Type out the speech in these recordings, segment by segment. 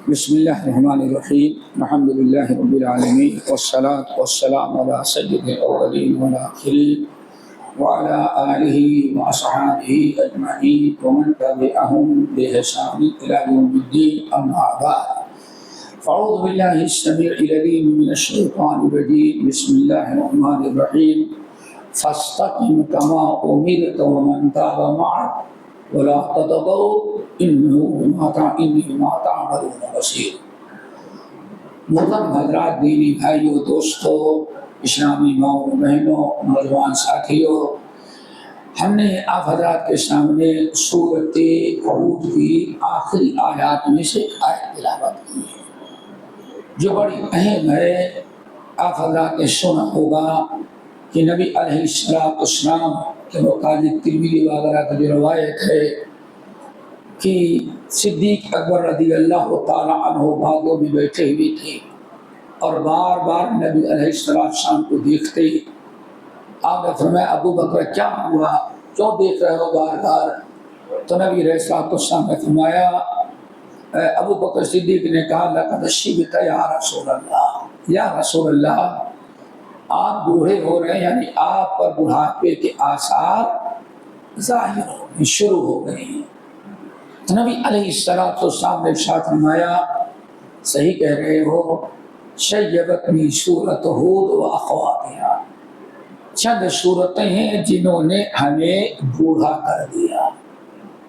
بسم اللہ الرحمن الرحیم الحمد للہ رب العالمین والصلاة والسلام علی سید الاولین والآخرین وعلی آلہ واصحابہ اجمعین ومن تبعہم بإحسان الی یوم الدین اما بعد فاعوذ باللہ السمیع العلیم من الشیطان الرجیم بسم اللہ الرحمن الرحیم فاستقم کما امرت ومن تاب معک ولا تطغوا انہ بما تعملون بصیر۔ محترم حضرات، دینی بھائیوں، دوستوں، اسلامی ماؤں بہنوں، نوجوان ساتھیوں، ہم نے آپ حضرات کے سامنے سورۃ ہود کی آخری آیات میں سے ایک آیت تلاوت کی ہے جو بڑی اہم ہے۔ آپ حضرات نے سنا ہوگا کہ نبی علیہ السلام کے متعلق ترمذی وغیرہ کی جو روایت ہے کہ صدیق اکبر رضی اللہ تعالیٰ عنہ باغوں میں بیٹھے ہوئے تھے اور بار بار نبی علیہ السلام کو دیکھتے۔ آپ نے فرمایا ابو بکر کیا ہوا، کیوں دیکھ رہے ہو بار بار؟ تو نبی علیہ السلام نے فرمایا، ابو بکر صدیق نے کہا لقد شبت یا رسول اللہ، یا رسول اللہ آپ بوڑھے ہو رہے ہیں، یعنی آپ پر بڑھاپے کے آثار ظاہر ہو گئے، شروع ہو گئے ہیں۔ تو نبی علیہ السلام نے ارشاد فرمایا صحیح کہہ رہے ہو، شیبتنی سورۃ ہود و اخواتہا، چند صورتیں ہیں جنہوں نے ہمیں بوڑھا کر دیا۔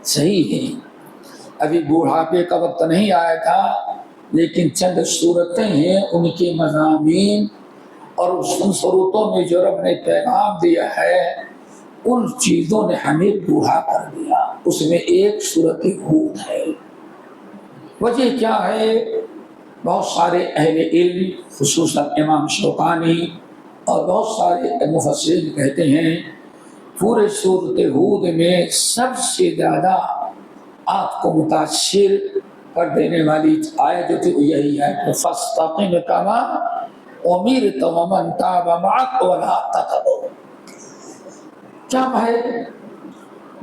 صحیح ہے، ابھی بوڑھاپے کا وقت نہیں آیا تھا، لیکن چند صورتیں ہیں، ان کے مضامین اور ان صورتوں میں جو رب نے پیغام دیا ہے ان چیزوں نے ہمیں بوڑھا کر دیا۔ اس میں ایک سورۃ ہود ہے۔ وجہ کیا ہے؟ بہت سارے اہل علم خصوصاً امام شوکانی اور بہت سارے مفسرین کہتے ہیں پورے سورۃ ہود میں سب سے زیادہ آپ کو متاثر کر دینے والی آیت جو تھی یہی ہے کہ فاستقم کما امرت ومن تاب معک ولا تطغوا۔ کیا ہے؟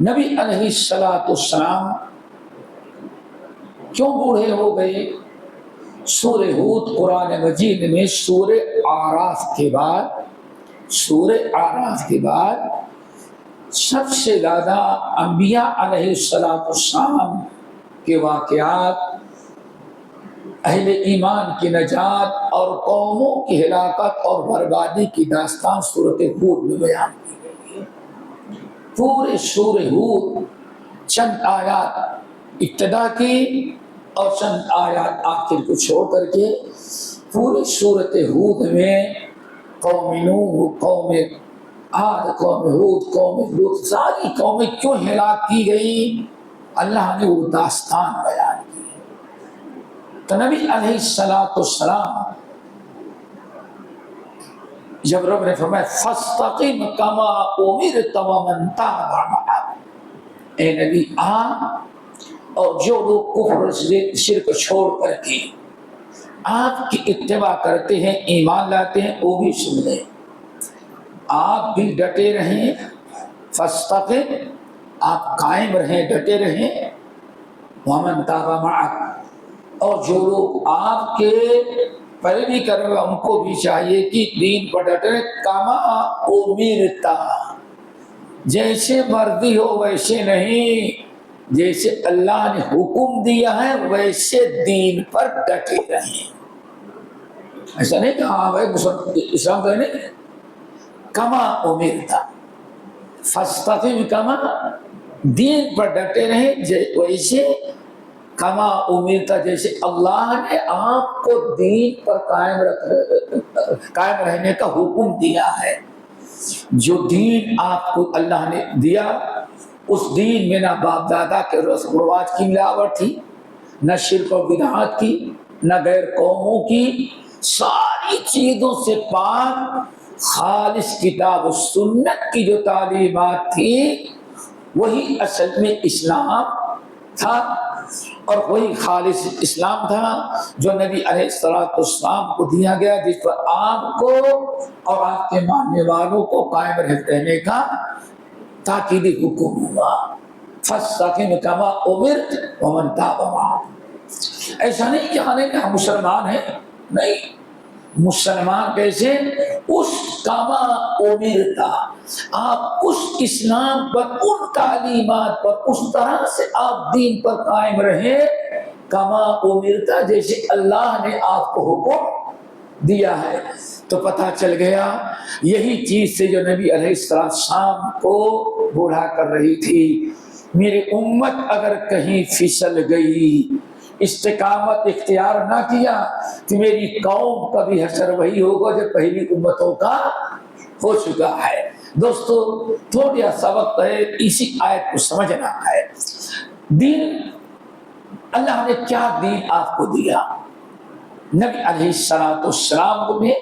نبی علیہ السلام کیوں بوڑھے ہو گئے؟ سورہ ہود قرآن مجید میں سورہ اعراف کے بعد سب سے زیادہ انبیاء علیہ السلام کے واقعات، اہل ایمان کی نجات اور قوموں کی ہلاکت اور بربادی کی داستان سورۃ ہود میں بیان کی گئی ہے۔ پورے سورہ ہود چند آیات ابتدا کی اور چند آیات آخر کو چھوڑ کر کے پورے سورۃ ہود میں قوم نوح، قوم عاد، قوم ہود، قوم لوط، ساری قومیں کیوں ہلاک کی گئی اللہ نے وہ داستان بیان کی۔ تو نبی علیہ السلام جب رب نے فرمایا فاستقم کما امرت ومن تاب معک، اے نبی اور جو لوگ کفر شرک چھوڑ کر کے آپ کی اتباع کرتے ہیں، ایمان لاتے ہیں، وہ بھی سن لیں، آپ بھی ڈٹے رہیں، فاستقم آپ قائم رہیں، ڈٹے رہیں، ومن تاب معک اور جو لوگ آپ کے پیروی کرنے والے ان کو بھی چاہیے کہ دین پر ڈٹے کما امرتا، جیسے مرضی ہو ویسے نہیں، جیسے اللہ نے حکم دیا ہے ویسے دین پر ڈٹے رہیں۔ ایسا نہیں کہ ہاں بھائی اسلام کہنے کما امرتا، فاستقم کما دین پر ڈٹے رہیں ویسے کما امرتا جیسے اللہ نے آپ کو دین پر قائم رہنے کا حکم دیا ہے۔ جو دین آپ کو اللہ نے دیا اس دین میں نہ باپ دادا کے رسم و رواج کی ملاوٹ تھی، نہ شرک و بدعات کی، نہ غیر قوموں کی، ساری چیزوں سے پاک خالص کتاب و سنت کی جو تعلیمات تھی وہی اصل میں اسلام تھا، اور وہی خالص اسلام تھا جو نبی علیہ السلام کو دیا گیا، جس پر آپ کو اور آپ کے ماننے والوں کو قائم رہنے کا تاکیدی حکم ہوا۔ فاستقم کما امرت ومن تاب معک، ایسا نہیں کہ ہم مسلمان ہیں، نہیں، مسلمان کیسے؟ اس کما امرتا، آپ اس اسلام پر، ان تعلیمات پر، اس طرح سے آپ دین پر قائم رہیں کما امرتا، جیسے اللہ نے آپ کو حکم دیا ہے۔ تو پتہ چل گیا یہی چیز سے جو نبی علیہ السلام کو بولا کر رہی تھی، میری امت اگر کہیں پھسل گئی، استقامت اختیار نہ کیا، کہ میری قوم کا بھی حشر وہی ہوگا جو پہلی امتوں کا ہو چکا ہے۔ دوستو تھوڑا سا وقت ہے، اسی آیت کو سمجھنا ہے۔ دین، اللہ نے کیا دین آپ کو دیا؟ نبی علیہ السلام کو نے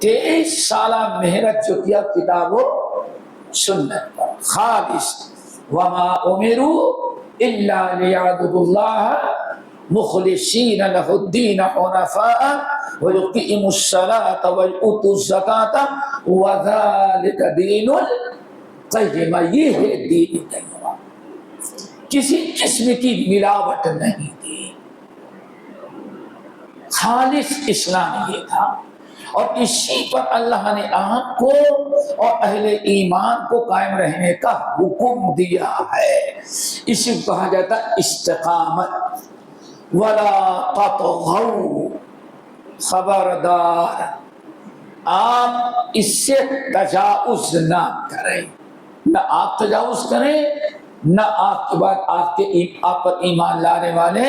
23 سالہ محنت جو کیا کتاب و سنت پر، خالص وما امروا الا ليعبدوا الله مخلصین لہ الدین حنفاء ویقیموا الصلاۃ ویؤتوا الزکاۃ وذلک دین القیمہ، یہ ہے دین قیمہ، کسی قسم کی ملاوٹ نہیں تھی، خالص اسلام یہ تھا، اور اسی پر اللہ نے آپ کو اور اہل ایمان کو قائم رہنے کا حکم دیا ہے۔ اسی کو کہا جاتا ہے استقامت۔ وَلَا تَطْغَوْا، خبردار آپ اس سے تجاوز نہ کریں، نہ آپ تجاوز کریں، نہ آپ کے بعد آپ پر ایمان لانے والے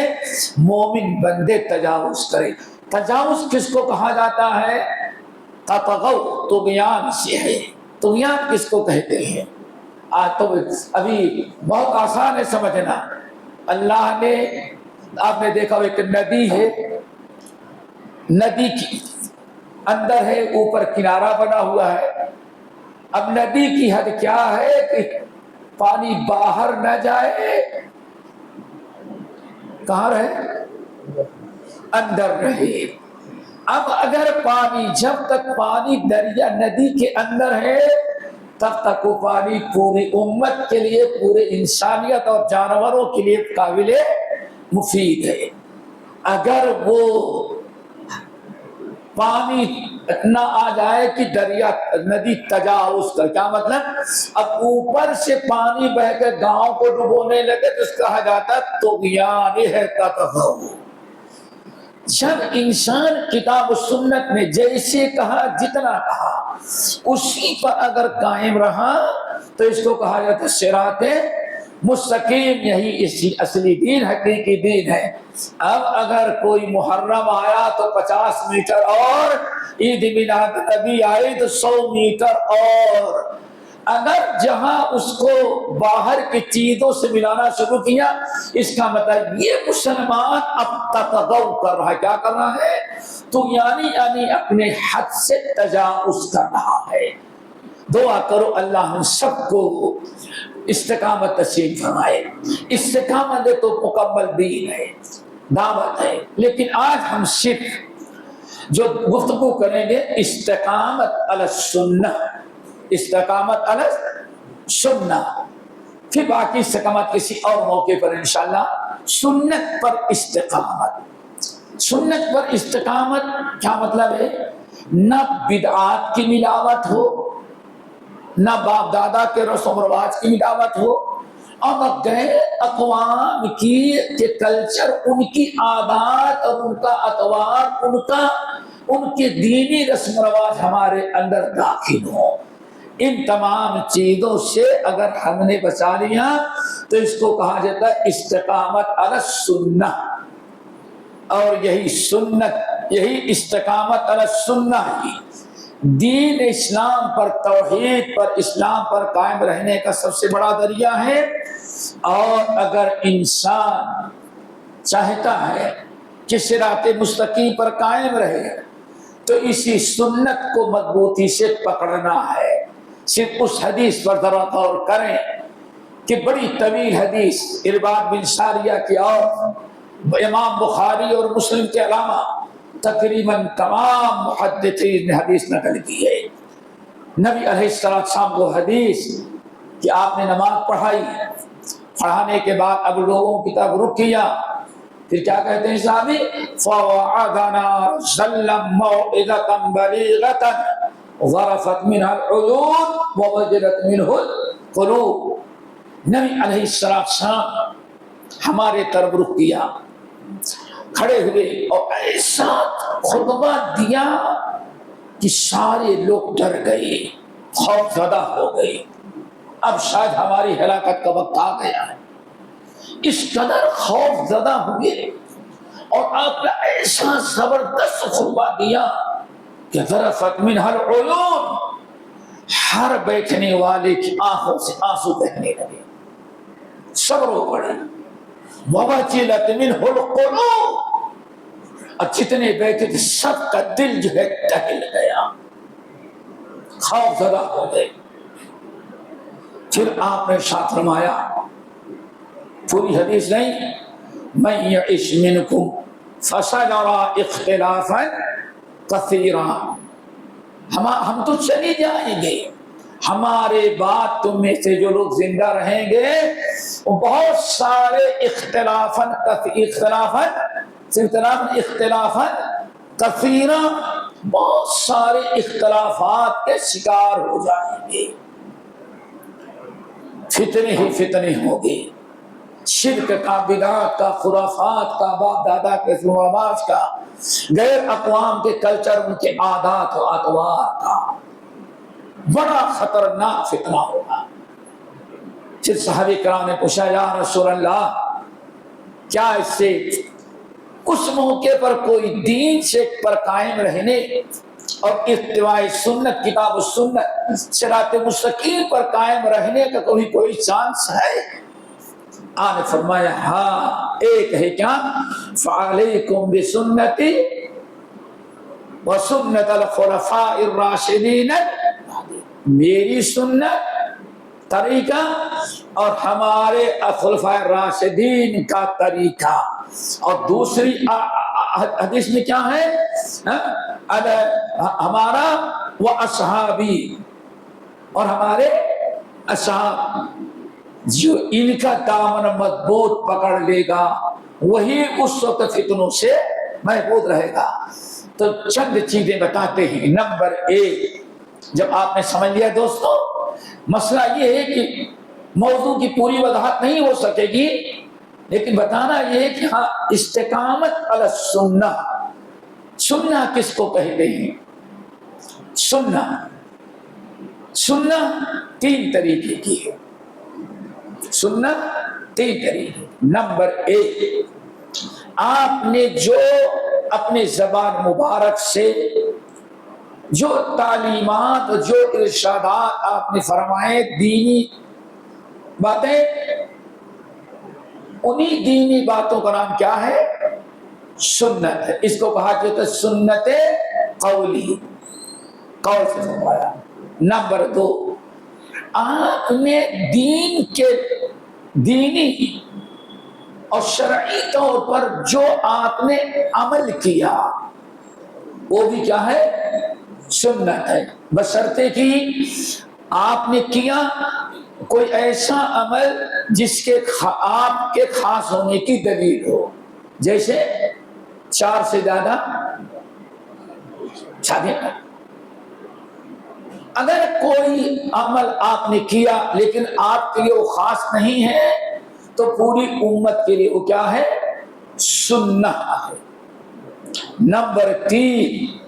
مومن بندے تجاوز کریں۔ تجاوز کس کو کہا جاتا ہے؟ تطغوا، طغیان سے ہے۔ طغیان کس کو کہتے ہیں؟ تو ابھی بہت آسان ہے سمجھنا۔ اللہ نے، آپ نے دیکھا ایک ندی ہے، ندی کی اندر ہے، اوپر کنارہ بنا ہوا ہے۔ اب ندی کی حد کیا ہے کہ پانی باہر نہ جائے، کہاں رہے؟ اندر رہے۔ اب اگر پانی، جب تک پانی دریا ندی کے اندر ہے تب تک وہ پانی پوری امت کے لیے، پورے انسانیت اور جانوروں کے لیے قابل مفید ہے۔ اگر وہ پانی اتنا آ جائے کہ دریا ندی تجاوز کر، کیا مطلب؟ اب اوپر سے پانی بہ کے گاؤں کو ڈبونے لگے تو اس کہا جاتا ہے طغیان، یہ ہے تطغوا۔ جب انسان کتاب و سنت میں جیسے کہا، جتنا کہا، اسی پر اگر قائم رہا تو اس کو کہا جاتا ہے صراط مستقیم، یہی اصلی دین، حقیقی دین ہے۔ اب اگر کوئی محرم آیا تو 50 میٹر اور، عید میلاد نبی آئی تو 100 میٹر اور، اگر جہاں اس کو باہر کی چیزوں سے ملانا شروع کیا، اس کا مطلب یہ مسلمان اب تطغوا کر رہا ہے۔ کیا کر رہا ہے؟ تو یعنی اپنے حد سے تجاوز کر رہا ہے۔ دعا کرو اللہ ہم سب کو استقامت نصیب فرمائے۔ استقامت تو مکمل دین ہے، دعوت ہے، لیکن آج ہم صرف جو گفتگو کریں گے استقامت علی السنہ، استقامت علی السنہ، پھر باقی استقامت کسی اور موقع پر انشاءاللہ۔ سنت پر استقامت، سنت پر استقامت کیا مطلب ہے؟ نہ بدعات کی ملاوٹ ہو، نہ باپ دادا کے رسم و رواج کی ملاوٹ ہو، اور نہ غیر اقوام کے کلچر، ان کی عادات اور ان کا اطوار، ان کے دینی رسم و رواج ہمارے اندر داخل ہو۔ ان تمام چیزوں سے اگر ہم نے بچا لیا تو اس کو کہا جاتا ہے استقامت علی السنہ۔ اور یہی سنت، یہی استقامت علی السنہ ہی دین اسلام پر، توحید پر، اسلام پر قائم رہنے کا سب سے بڑا ذریعہ ہے۔ اور اگر انسان چاہتا ہے کہ صراط مستقیم پر قائم رہے تو اسی سنت کو مضبوطی سے پکڑنا ہے۔ صرف اس حدیث پر ذرا غور کریں کہ بڑی طویل حدیث ارباد بن ساریہ کی، اور امام بخاری اور مسلم کے علاوہ تقریباً تمام محدثین نے حدیث نقل کی ہے۔ نبی علیہ السلام کو حدیث کہ آپ نے نماز پڑھائی، پڑھانے کے بعد اب لوگوں کی طرف رخ کیا، پھر کیا کہتے ہیں صحابی؟ فوعدنا ظلا موعظة بلیغة ظرفت منها العیون ووجلت منه القلوب. نبی علیہ السلام ہمارے طرف رخ کیا، کھڑے ہوئے اور ایسا خطبہ دیا کہ سارے لوگ ڈر گئے، خوف زدہ ہو گئے، اب شاید ہماری ہلاکت کا وقت آ گیا ہے. اس قدر خوف زدہ ہوئے اور آپ نے ایسا زبردست خطبہ دیا کہ ظرفت منها العیون، ہر بیٹھنے والے کی آنکھوں سے آنسو بہنے لگے، سب رو پڑے. ووجلت منه القلوب، اور جتنے بیٹھے تھے سب کا دل جو ہے دہل گیا، خوف زدہ ہو گئے. پھر آپ نے ساتھ فرمایا، پوری حدیث نہیں، من یعش منکم فسیرى اختلافا کثیرا، ہم تو چلے جائیں گے، ہمارے بعد تم میں سے جو لوگ زندہ رہیں گے وہ بہت سارے اختلافا کثیرا، بہت سارے اختلافات کے شکار ہو جائیں گے. فتنے ہی فتنے ہوں گے، شرک کا، بدعات کا، خرافات کا، باپ دادا کے رواج کا، غیر اقوام کے کلچر، ان کے عادات و اطوار کا، بڑا خطرناک فتنہ ہوگا. پھر صحابہ کرام نے پوچھا، یا رسول اللہ، کیا اس سے اس موقع پر کوئی دین سے پر قائم رہنے اور اتباع سنت، کتاب و سنت، صراط مستقیم پر قائم رہنے کا کوئی چانس ہے؟ آپ نے فرمایا ہاں، ایک ہے، کیا؟ فعلیکم بسنتی وسنت الخلفاء الراشدین، میری سنت، طریقہ، اور ہمارے خلفاء راشدین کا طریقہ. اور دوسری حدیث میں کیا ہے؟ ہمارا و اصحابی، اور ہمارے اصحاب، جو ان کا دامن مضبوط پکڑ لے گا وہی اس وقت فتنوں سے محفوظ رہے گا. تو چند چیزیں بتاتے ہیں. نمبر ایک، جب آپ نے سمجھ لیا دوستو، مسئلہ یہ ہے کہ موضوع کی پوری وضاحت نہیں ہو سکے گی، لیکن بتانا یہ ہے کہ ہاں، استقامت علی السنہ. سنہ کس کو کہتے ہیں؟ سنہ تین طریقے کی ہے. سنہ تین طریقے. نمبر ایک، آپ نے جو اپنے زبان مبارک سے جو تعلیمات، جو ارشادات آپ نے فرمائے، دینی باتیں، انہی دینی باتوں کا نام کیا ہے؟ سنت ہے. اس کو کہا جاتا ہے سنت قولی، قول سے فرمایا. نمبر دو، آپ نے دین کے دینی اور شرعی طور پر جو آپ نے عمل کیا وہ بھی کیا ہے؟ سنت ہے. بشرطے کہ آپ نے کیا کوئی ایسا عمل جس کے آپ کے خاص ہونے کی دلیل ہو، جیسے 4 سے زیادہ شادیاں. اگر کوئی عمل آپ نے کیا لیکن آپ کے لیے وہ خاص نہیں ہے تو پوری امت کے لیے وہ کیا ہے؟ سنت ہے. نمبر 3،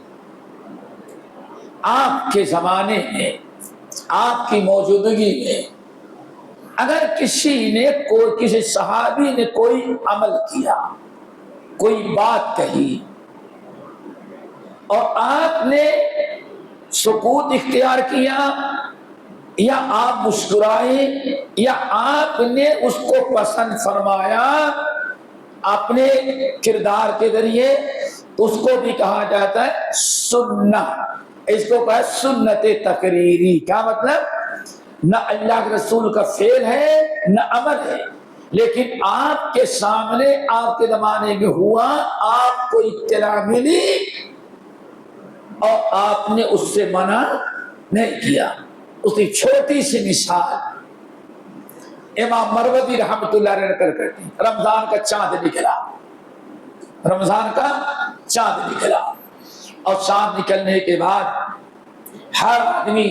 آپ کے زمانے میں، آپ کی موجودگی میں اگر کسی صحابی نے کوئی عمل کیا، کوئی بات کہی، اور آپ نے سکوت اختیار کیا، یا آپ مسکرائے، یا آپ نے اس کو پسند فرمایا اپنے کردار کے ذریعے، اس کو بھی کہا جاتا ہے سنت. اس کو کہا سنت تقریری. کیا مطلب؟ نہ اللہ کے رسول کا فعل ہے نہ عمل ہے، لیکن آپ کے سامنے، آپ کے زمانے میں ہوا، آپ کو اطلاع ملی اور آپ نے اس سے منع نہیں کیا. اس کی چھوٹی سی مثال امام مروزی رحمۃ اللہ علیہ نقل کرتے ہیں. رمضان کا چاند نکلا، رمضان کا چاند نکلا، اور چاند نکلنے کے بعد ہر آدمی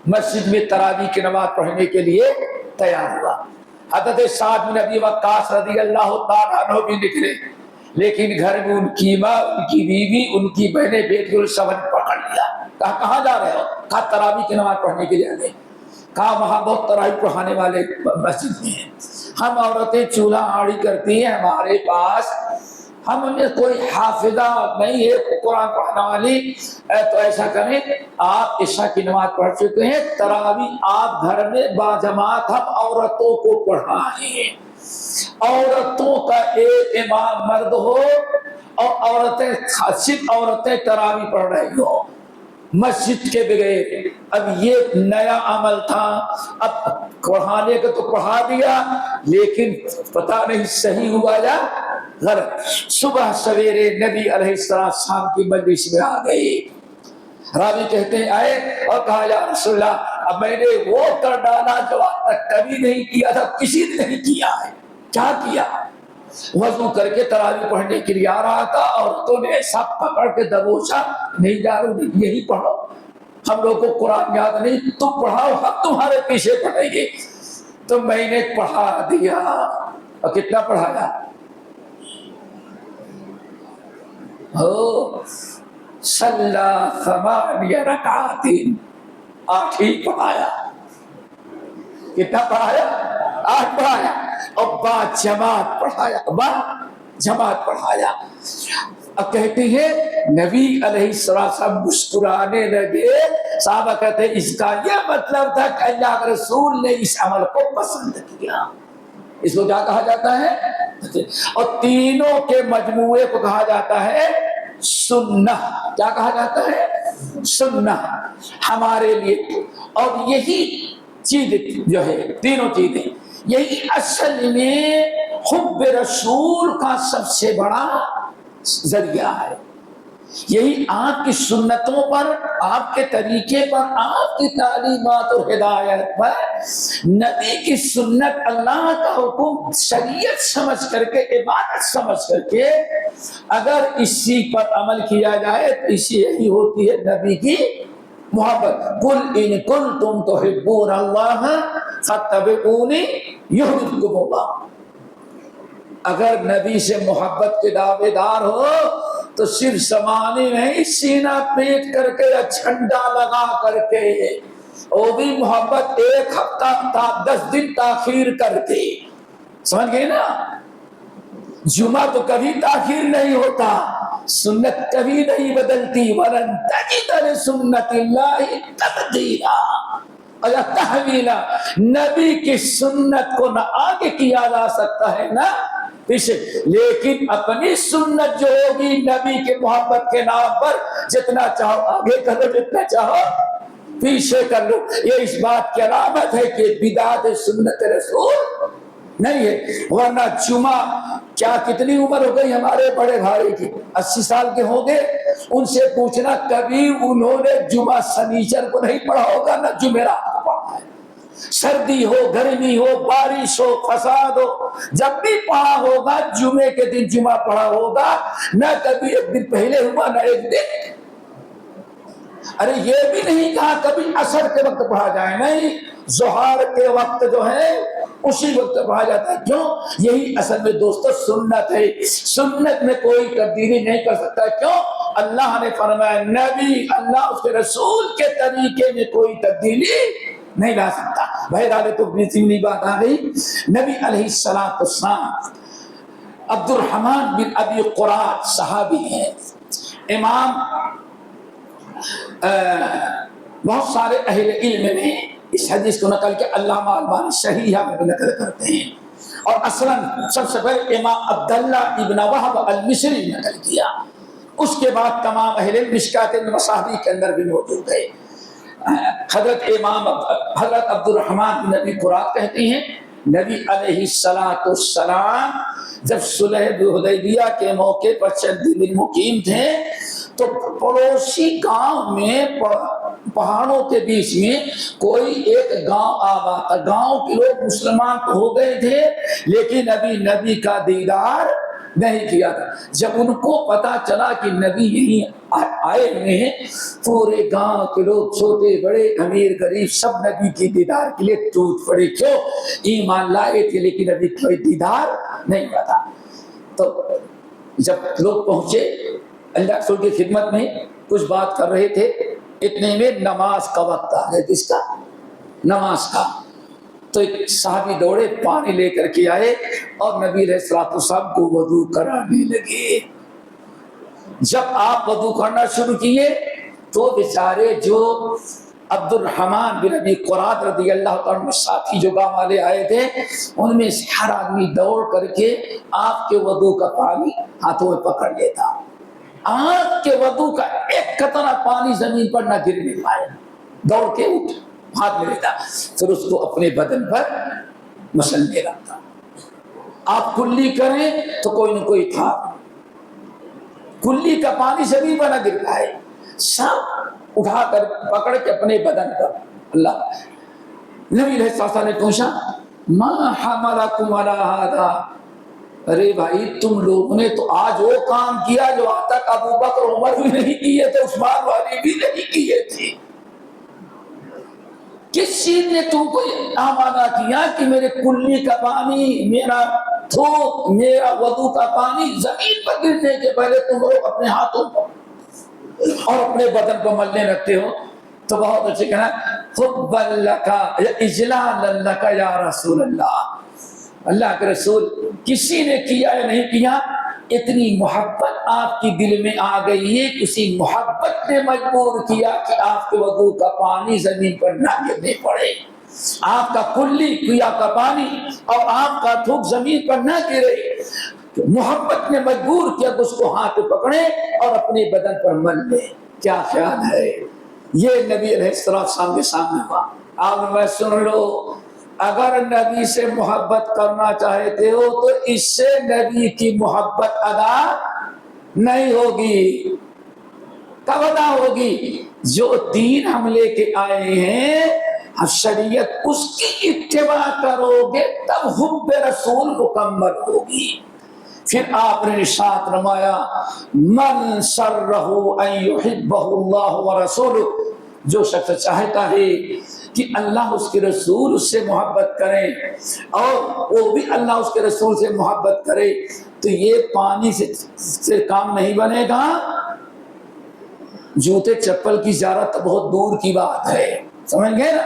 مسجد میں تراویح کی نماز پڑھنے کے لیے تیار ہوا۔ حضرت سعد بن ابی وقاص رضی اللہ تعالیٰ عنہ بھی نکلے، لیکن گھر میں ان کی ماں، ان کی بیوی، ان کی بہنیں بیٹی سب نے پکڑ لیا۔ کہا کہاں جا رہے ہو؟ کہا تراویح کی نماز پڑھنے کے لیے آ گئے۔ کہا وہاں بہت تراویح پڑھانے والے مسجد میں ہیں، ہم عورتیں چولہا آڑی کرتی ہیں، ہمارے پاس ہم میں کوئی حافظہ نہیں ہے قرآن پڑھنے والی، تو ایسا کریں آپ عشاء کی نماز پڑھ چکے ہیں، تراویح آپ گھر میں باجماعت ہم عورتوں کو پڑھائیں، عورتوں کا ایک امام مرد ہو اور عورتیں صرف عورتیں تراویح پڑھ رہی ہو مسجد کے بغیر۔ اب یہ نیا عمل تھا، اب پڑھانے کا تو پڑھا دیا، لیکن پتہ نہیں صحیح ہوا یا غلط۔ صبح سویرے نبی علیہ السلام کی مجلس میں آ گئے، راوی کہتے ہیں آئے اور کہا یا رسول اللہ اب میں نے وہ کر ڈالا جو آج تک کبھی نہیں کیا تھا، کسی نے نہیں کیا ہے۔ کیا کیا؟ وضو کر کے تراویح پڑھنے کے لیے آ رہا تھا، عورتوں نے سب پکڑ کے دبوچا، نہیں جانو یہی پڑھو، ہم لوگ کو قرآن یاد نہیں، تم پڑھاؤ، ہم تمہارے پیچھے پڑھیں گے۔ تو میں نے پڑھا دیا، اور کتنا پڑھایا؟ صلی 8 رکعات، 8 ہی پڑھایا۔ کتنا پڑھایا؟ 8 پڑھایا، اور بعد جماعت پڑھایا، بعد جماعت پڑھایا۔ اب کہتے ہیں نبی علیہ السلام مسکرانے لگے، صحابہ کہتے ہیں اس کا یہ مطلب تھا کہ اللہ کے رسول نے اس عمل کو پسند کیا۔ اس کو کیا کہا جاتا ہے؟ اور تینوں کے مجموعے کو کہا جاتا ہے سنہ۔ کیا کہا جاتا ہے؟ سنہ ہمارے لیے۔ اور یہی چیز جو ہے، تینوں چیزیں، یہی اصل میں حب رسول کا سب سے بڑا ذریعہ ہے۔ یہی آپ کی سنتوں پر، آپ کے طریقے پر، آپ کی تعلیمات اور ہدایت پر، نبی کی سنت، اللہ کا حکم شریعت سمجھ کر کے، عبادت سمجھ کر کے اگر اسی پر عمل کیا جائے تو اسی یہی ہوتی ہے نبی کی محبت۔ قل ان کنتم تحبون اللہ فاتبعونی یحببکم اللہ۔ اگر نبی سے محبت کے دعوے دار ہو تو صرف سمانے نہیں، سینہ پیٹ کر کے یا جھنڈا لگا کر کے، وہ بھی محبت 1 ہفتہ 10 دن تاخیر کر کے، سمجھ گئے نا؟ جمعہ تو کبھی تاخیر نہیں ہوتا، سنت کبھی نہیں بدلتی، وَلَن تَجِدَ لِسُنَّتِ اللَّهِ تَبْدِيلًا یا تحویلا۔ نبی کی سنت کو نہ آگے کیا جا سکتا ہے نہ پیچھے، لیکن اپنی سنت جو ہوگی نبی کے محبت کے نام پر، جتنا چاہو آگے کر لو، جتنا چاہو پیچھے کر لو۔ یہ اس بات کی علامت ہے کہ بدعت سنت رسول نہیں ہے۔ ورنہ جمعہ کیا کتنی عمر ہو گئی ہمارے بڑے بھائی کی؟ 80 سال کے ہوں گے، ان سے پوچھنا کبھی انہوں نے جمعہ سنیچر کو نہیں پڑھا ہوگا، نہ جمعرات کو پڑھا ہے۔ سردی ہو، گرمی ہو، بارش ہو، فساد ہو، جب بھی پڑھا ہوگا جمعے کے دن جمعہ پڑھا ہوگا، نہ کبھی 1 دن پہلے ہوا نہ 1 دن۔ ارے یہ بھی نہیں کہا کبھی عصر کے وقت پڑھا جائے، نہیں، ظہر کے وقت جو ہے اسی وقت پڑھا جاتا ہے۔ کیوں؟ یہی اصل میں دوستو سنت ہے۔ سنت میں کوئی تبدیلی نہیں کر سکتا۔ کیوں؟ اللہ نے فرمایا نبی، اللہ اس کے رسول کے طریقے میں کوئی تبدیلی نہیں لا سکتا۔ بہرحال تو بیسیویں بات آ گئی۔ نبی علیہ السلام عبد الرحمن بن ابی قرات صحابی ہیں، امام بہت سارے اہل علم نے اس حدیث کو نقل کیا، علامہ البانی صحیحہ میں نقل کرتے ہیں، اور اصلاً سب سے پہلے امام عبداللہ ابن وہب المصری نے نقل کیا، اس کے بعد تمام اہل علم مشکات المصابیح کے اندر بھی موجود ہے۔ حضرت عبد الرحمن بن ابی قرات کہتے ہیں نبی علیہ السلام جب صلح حدیبیہ کے موقع پر چند دن مقیم تھے تو پڑوسی گاؤں میں، پہاڑوں کے بیچ میں کوئی ایک گاؤں آباد تھا۔ گاؤں کے لوگ مسلمان تو ہو گئے تھے لیکن ابھی نبی کا دیدار نہیں کیا تھا۔ جب ان کو پتا چلا کہ نبی یہیں آئے ہوئے ہیں، پورے گاؤں کے لوگ چھوٹے بڑے امیر غریب سب نبی کی دیدار کے لیے ٹوٹ پڑے۔ کیوں؟ ایمان لائے تھے لیکن ابھی کوئی دیدار نہیں ہوا تھا۔ تو جب لوگ پہنچے اللہ رسول کی خدمت میں، کچھ بات کر رہے تھے، اتنے میں نماز کا وقت آ گیا۔ کس کا؟ نماز کا۔ تو ایک صحابی دوڑے، پانی لے کر کے آئے اور نبی علیہ الصلوۃ والسلام کو وضو کرانے لگے۔ جب آپ وضو کرنا شروع کیے تو بیچارے جو عبد الرحمن بن ابی قراد رضی اللہ عنہ ساتھی جو گاؤں والے آئے تھے، ان میں سے ہر آدمی دوڑ کر کے آپ کے وضو کا پانی ہاتھوں میں پکڑ لیتا۔ آپ کے وضو کا ایک قطرہ پانی زمین پر نہ گرنے پائے، دوڑ کے اٹھ ہاتھ میں لیتا، پھر اس کو اپنے بدن پر مسلنے لگتا۔ آپ کلی کریں تو کوئی نہ کوئی تھا، کلی کا پانی زمین پر نہ گر پائے، سب اٹھا کر پکڑ کے اپنے بدن پر۔ اللہ نبی علیہ السلام نے پوچھا ما حملکم علی ھذا، ارے بھائی تم لوگوں نے تو آج وہ کام کیا جو آج تک ابو بکر عمر بھی نہیں کیے تھے، عثمان والی بھی نہیں کیے تھے۔ کس چیز نے تم کو آمادہ کیا کہ میرے کلی کا پانی، میرا تھوک، میرا وضو کا پانی زمین پر گرنے کے پہلے تم لوگ اپنے ہاتھوں پر اور اپنے بدن پر ملنے لگتے ہو؟ تو بہت اچھے کہنا حبا لکا اجلالا لکا یا رسول اللہ، اللہ کے رسول کسی نے کیا یا نہیں کیا، اتنی محبت آپ کی دل میں آ گئی ہے، کسی محبت نے مجبور کیا کہ آپ کے وضو کا پانی زمین پر نہ گرنے پڑے، آپ کا کلی کیا کا پانی اور آپ کا تھوک زمین پر نہ گرے۔ محبت نے مجبور کیا کہ اس کو ہاتھ پکڑے اور اپنے بدن پر مل لے۔ کیا خیال ہے؟ یہ نبی علیہ السلام کے سامنے ہوا۔ اب میں سن لو، اگر نبی سے محبت کرنا چاہتے ہو تو اس سے نبی کی محبت ادا نہیں ہوگی۔ کب ادا ہوگی؟ جو دین ہم لے کے آئے ہیں، شریعت اس کی اتباع کرو گے تب حب رسول مکمل ہوگی۔ پھر آپ نے ارشاد فرمایا من سرہ ان یحبہ اللہ ورسولہ، جو شخص چاہتا ہے کہ اللہ اس کے رسول اس سے محبت کریں اور وہ بھی اللہ اس کے رسول سے محبت کرے، تو یہ پانی سے کام نہیں بنے گا۔ جوتے چپل کی زیارت بہت دور کی بات ہے، سمجھ گئے نا؟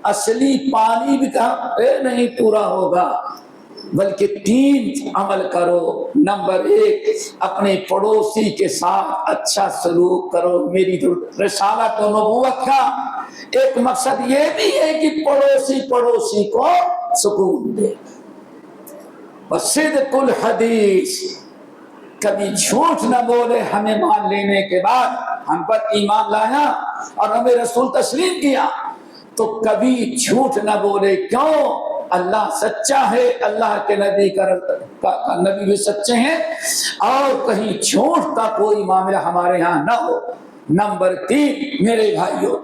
اصلی پانی بھی کہاں نہیں پورا ہوگا، بلکہ 3 عمل کرو۔ نمبر 1، اپنے پڑوسی کے ساتھ اچھا سلوک کرو۔ میری رسالت و نبوت کا ایک مقصد یہ بھی ہے کہ پڑوسی کو سکون دے۔ وصدق الحدیث، کبھی جھوٹ نہ بولے، ہمیں مان لینے کے بعد ہم پر ایمان لایا اور ہمیں رسول تسلیم کیا تو کبھی جھوٹ نہ بولے۔ کیوں؟ اللہ سچا ہے، اللہ کے نبی کا نبی بھی سچے ہیں، اور کہیں جھوٹ کا کوئی معاملہ ہمارے ہاں نہ ہو۔ نمبر 3 میرے بھائیوں،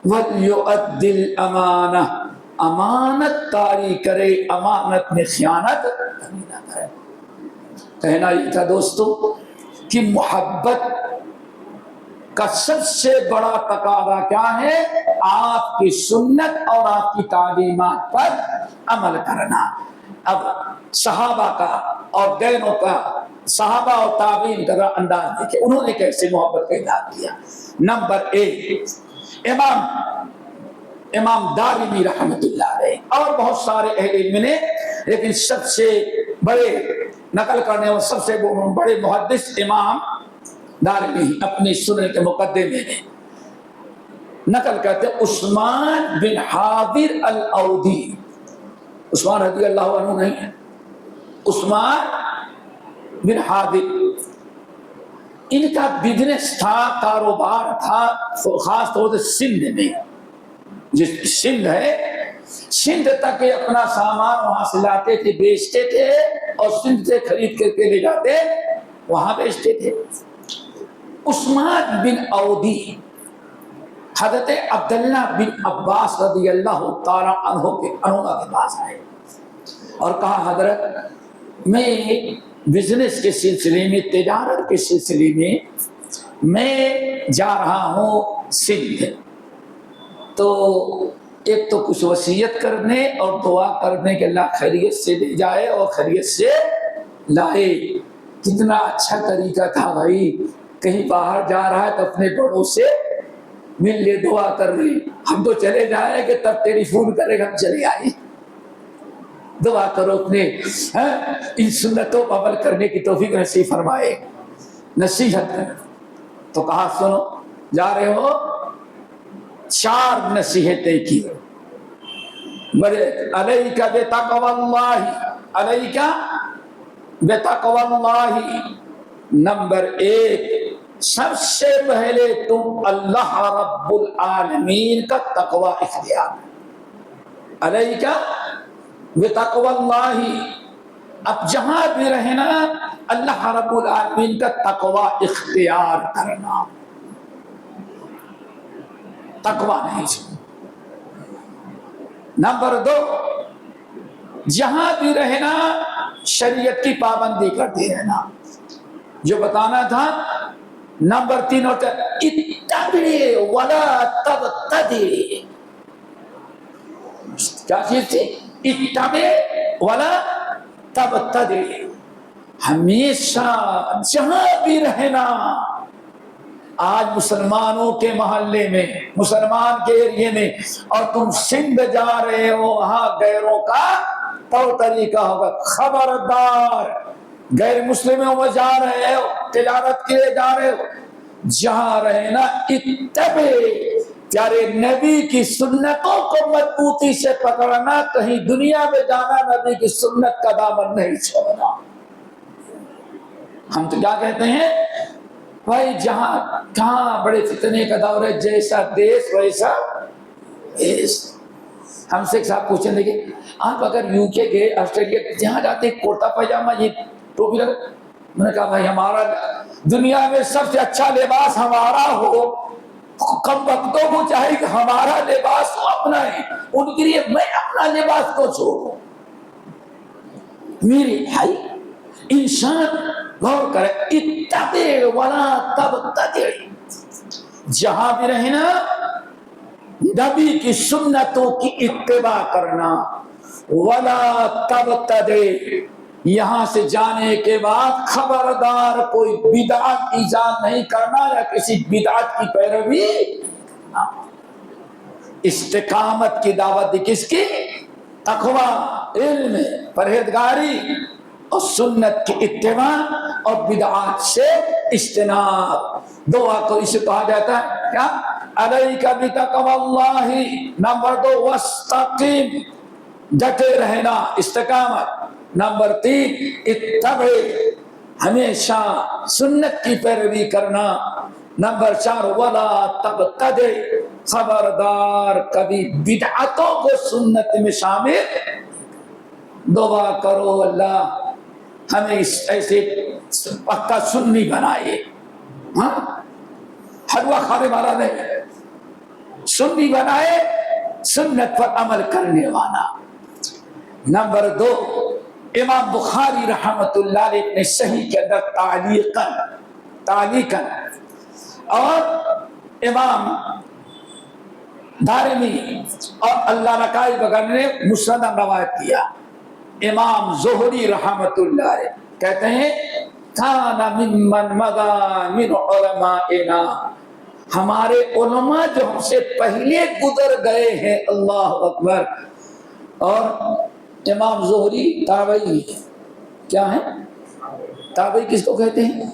وَلْيُؤَدِّ الْأَمَانَةَ، امانت داری کرے، امانت میں خیانت نہ کرے۔ کہنا یہ تھا دوستو کہ محبت کا سب سے بڑا تقاضا کیا ہے؟ آپ کی سنت اور آپ کی تعلیمات پر عمل کرنا۔ اب صحابہ کا اور غیروں کا، صحابہ اور تابعین کا انداز دیکھیں، انہوں نے کیسے محبت کا اظہار کیا۔ نمبر 1، امام دارمی رحمۃ اللہ علیہ اور بہت سارے اہل علم نے، لیکن سب سے بڑے نقل کرنے اور سب سے بڑے محدث امام دارمی اپنی سنن کے مقدمے میں نقل کرتے عثمان بن حاضر الاودی۔ عثمان رضی اللہ عنہ نہیں ہے، عثمان بن حاضر، ان کا بزنس تھا، کاروبار تھا، خاص طور سے سندھ میں، جس سندھ ہے، سندھ تک اپنا سامان وہاں سے لاتے تھے، بیچتے تھے، اور سندھ سے خرید کر کے لے جاتے وہاں بیچتے تھے۔ عثمان بن اودی حضرت عبداللہ بن عباس رضی اللہ تعالیٰ عنہ کے پاس آئے اور کہا حضرت میں بزنس کے سلسلے میں، تجارت کے سلسلے میں جا رہا ہوں سندھ، تو ایک تو کچھ وصیت کرنے اور دعا کرنے کہ اللہ خیریت سے لے جائے اور خیریت سے لائے۔ کتنا اچھا طریقہ تھا بھائی، کہیں باہر جا رہا ہے تو اپنے بڑوں سے مل لے، دعا کر رہی، ہم تو چلے جائیں کہ تب ٹیلی فون کرے گا ہم چلے آئے۔ دعا کرو اپنے ان سنتوں پر عمل کرنے کی توفیق نصیب فرمائے۔ نصیحت ہے تو کہا سنو، جا رہے ہو 4 نصیحتیں کی۔ علیک بتقوی اللہ، علیک بتقوی اللہ، نمبر 1، سب سے پہلے تم اللہ رب العالمین کا تقوی اختیار، علیک بتقوی اللہ، اب جہاں بھی رہنا اللہ رب العالمین کا تقوی اختیار کرنا، تقوی نہیں چھوڑنا۔ نمبر 2، جہاں بھی رہنا شریعت کی پابندی کرتے رہنا، جو بتانا تھا۔ نمبر 3 ہوتا ہے اتبع ولا تبتدع، کیا چیز تھی؟ اتبع ولا تبتدع، ہمیشہ جہاں بھی رہنا۔ آج مسلمانوں کے محلے میں، مسلمان کے ایریے میں، اور تم سندھ جا رہے ہو، وہاں غیروں کا طور طریقہ ہوگا، خبردار، غیر مسلموں میں جا رہے ہو، تجارت کے لیے جا رہے ہو، جہاں رہنا اتبع، پیارے نبی کی سنتوں کو مضبوطی سے پکڑنا، کہیں دنیا میں جانا نبی کی سنت کا دامن نہیں چھوڑنا۔ ہم تو کیا کہتے ہیں بھائی، جہاں کہاں بڑے فتنے کا دور ہے، جیسا دیش ویسا دیش۔ ہم سے ایک صاحب پوچھیں دیکھیں، آپ اگر یو کے گئے، آسٹریلیا جہاں جاتے کرتا پاجامہ یہ ٹوپی لگا، میں نے کہا بھائی ہمارا دنیا میں سب سے اچھا لباس ہمارا ہو، کم وقتوں کو چاہیے کہ ہمارا لباس کو اپنا ہے، ان کے لیے میں اپنا لباس کو چھوڑوں۔ میرے بھائی انسان غور کرے، اتبع ولا تبتدع، جہاں بھی رہنا نبی کی سنتوں کی اتباع کرنا، ولا تبتدع، یہاں سے جانے کے بعد خبردار کوئی بدعت ایجاد نہیں کرنا یا کسی بدعت کی پیروی کرنا۔ استقامت کی دعوت دی کس کی؟ تقوی، علم، پرہیزگاری اور سنت کی اتباع اور بدعات سے اجتناب۔ دعا کو اسے کہا جاتا ہے کیا؟ علیک بتقوی اللہ۔ نمبر 2، واستقم، ڈٹے رہنا، استقامت۔ نمبر 3، اتبع، ہمیشہ سنت کی پیروی کرنا۔ نمبر 4، ولا تبتدع، خبردار کبھی بدعتوں کو سنت میں شامل۔ دعا کرو اللہ ہمیں ایسے پکا سنی بنائے، حلوہ کھانے والا نہیں، سنی بنائے، سنت پر عمل کرنے والا۔ نمبر 2، امام بخاری رحمۃ اللہ علیہ اپنے صحیح کے اندر تعلیقاً اور امام دارمی اور اللہ نقائی وغیرہ نے مسند روایت کیا۔ امام زہری رحمۃ اللہ علیہ کہتے ہیں کان ممن مضى من علمائنا، ہمارے علماء جو ہم سے پہلے گزر گئے ہیں، اللہ اکبر۔ اور امام زہری تابعی کیا ہے؟ تابعی کس کو کہتے ہیں؟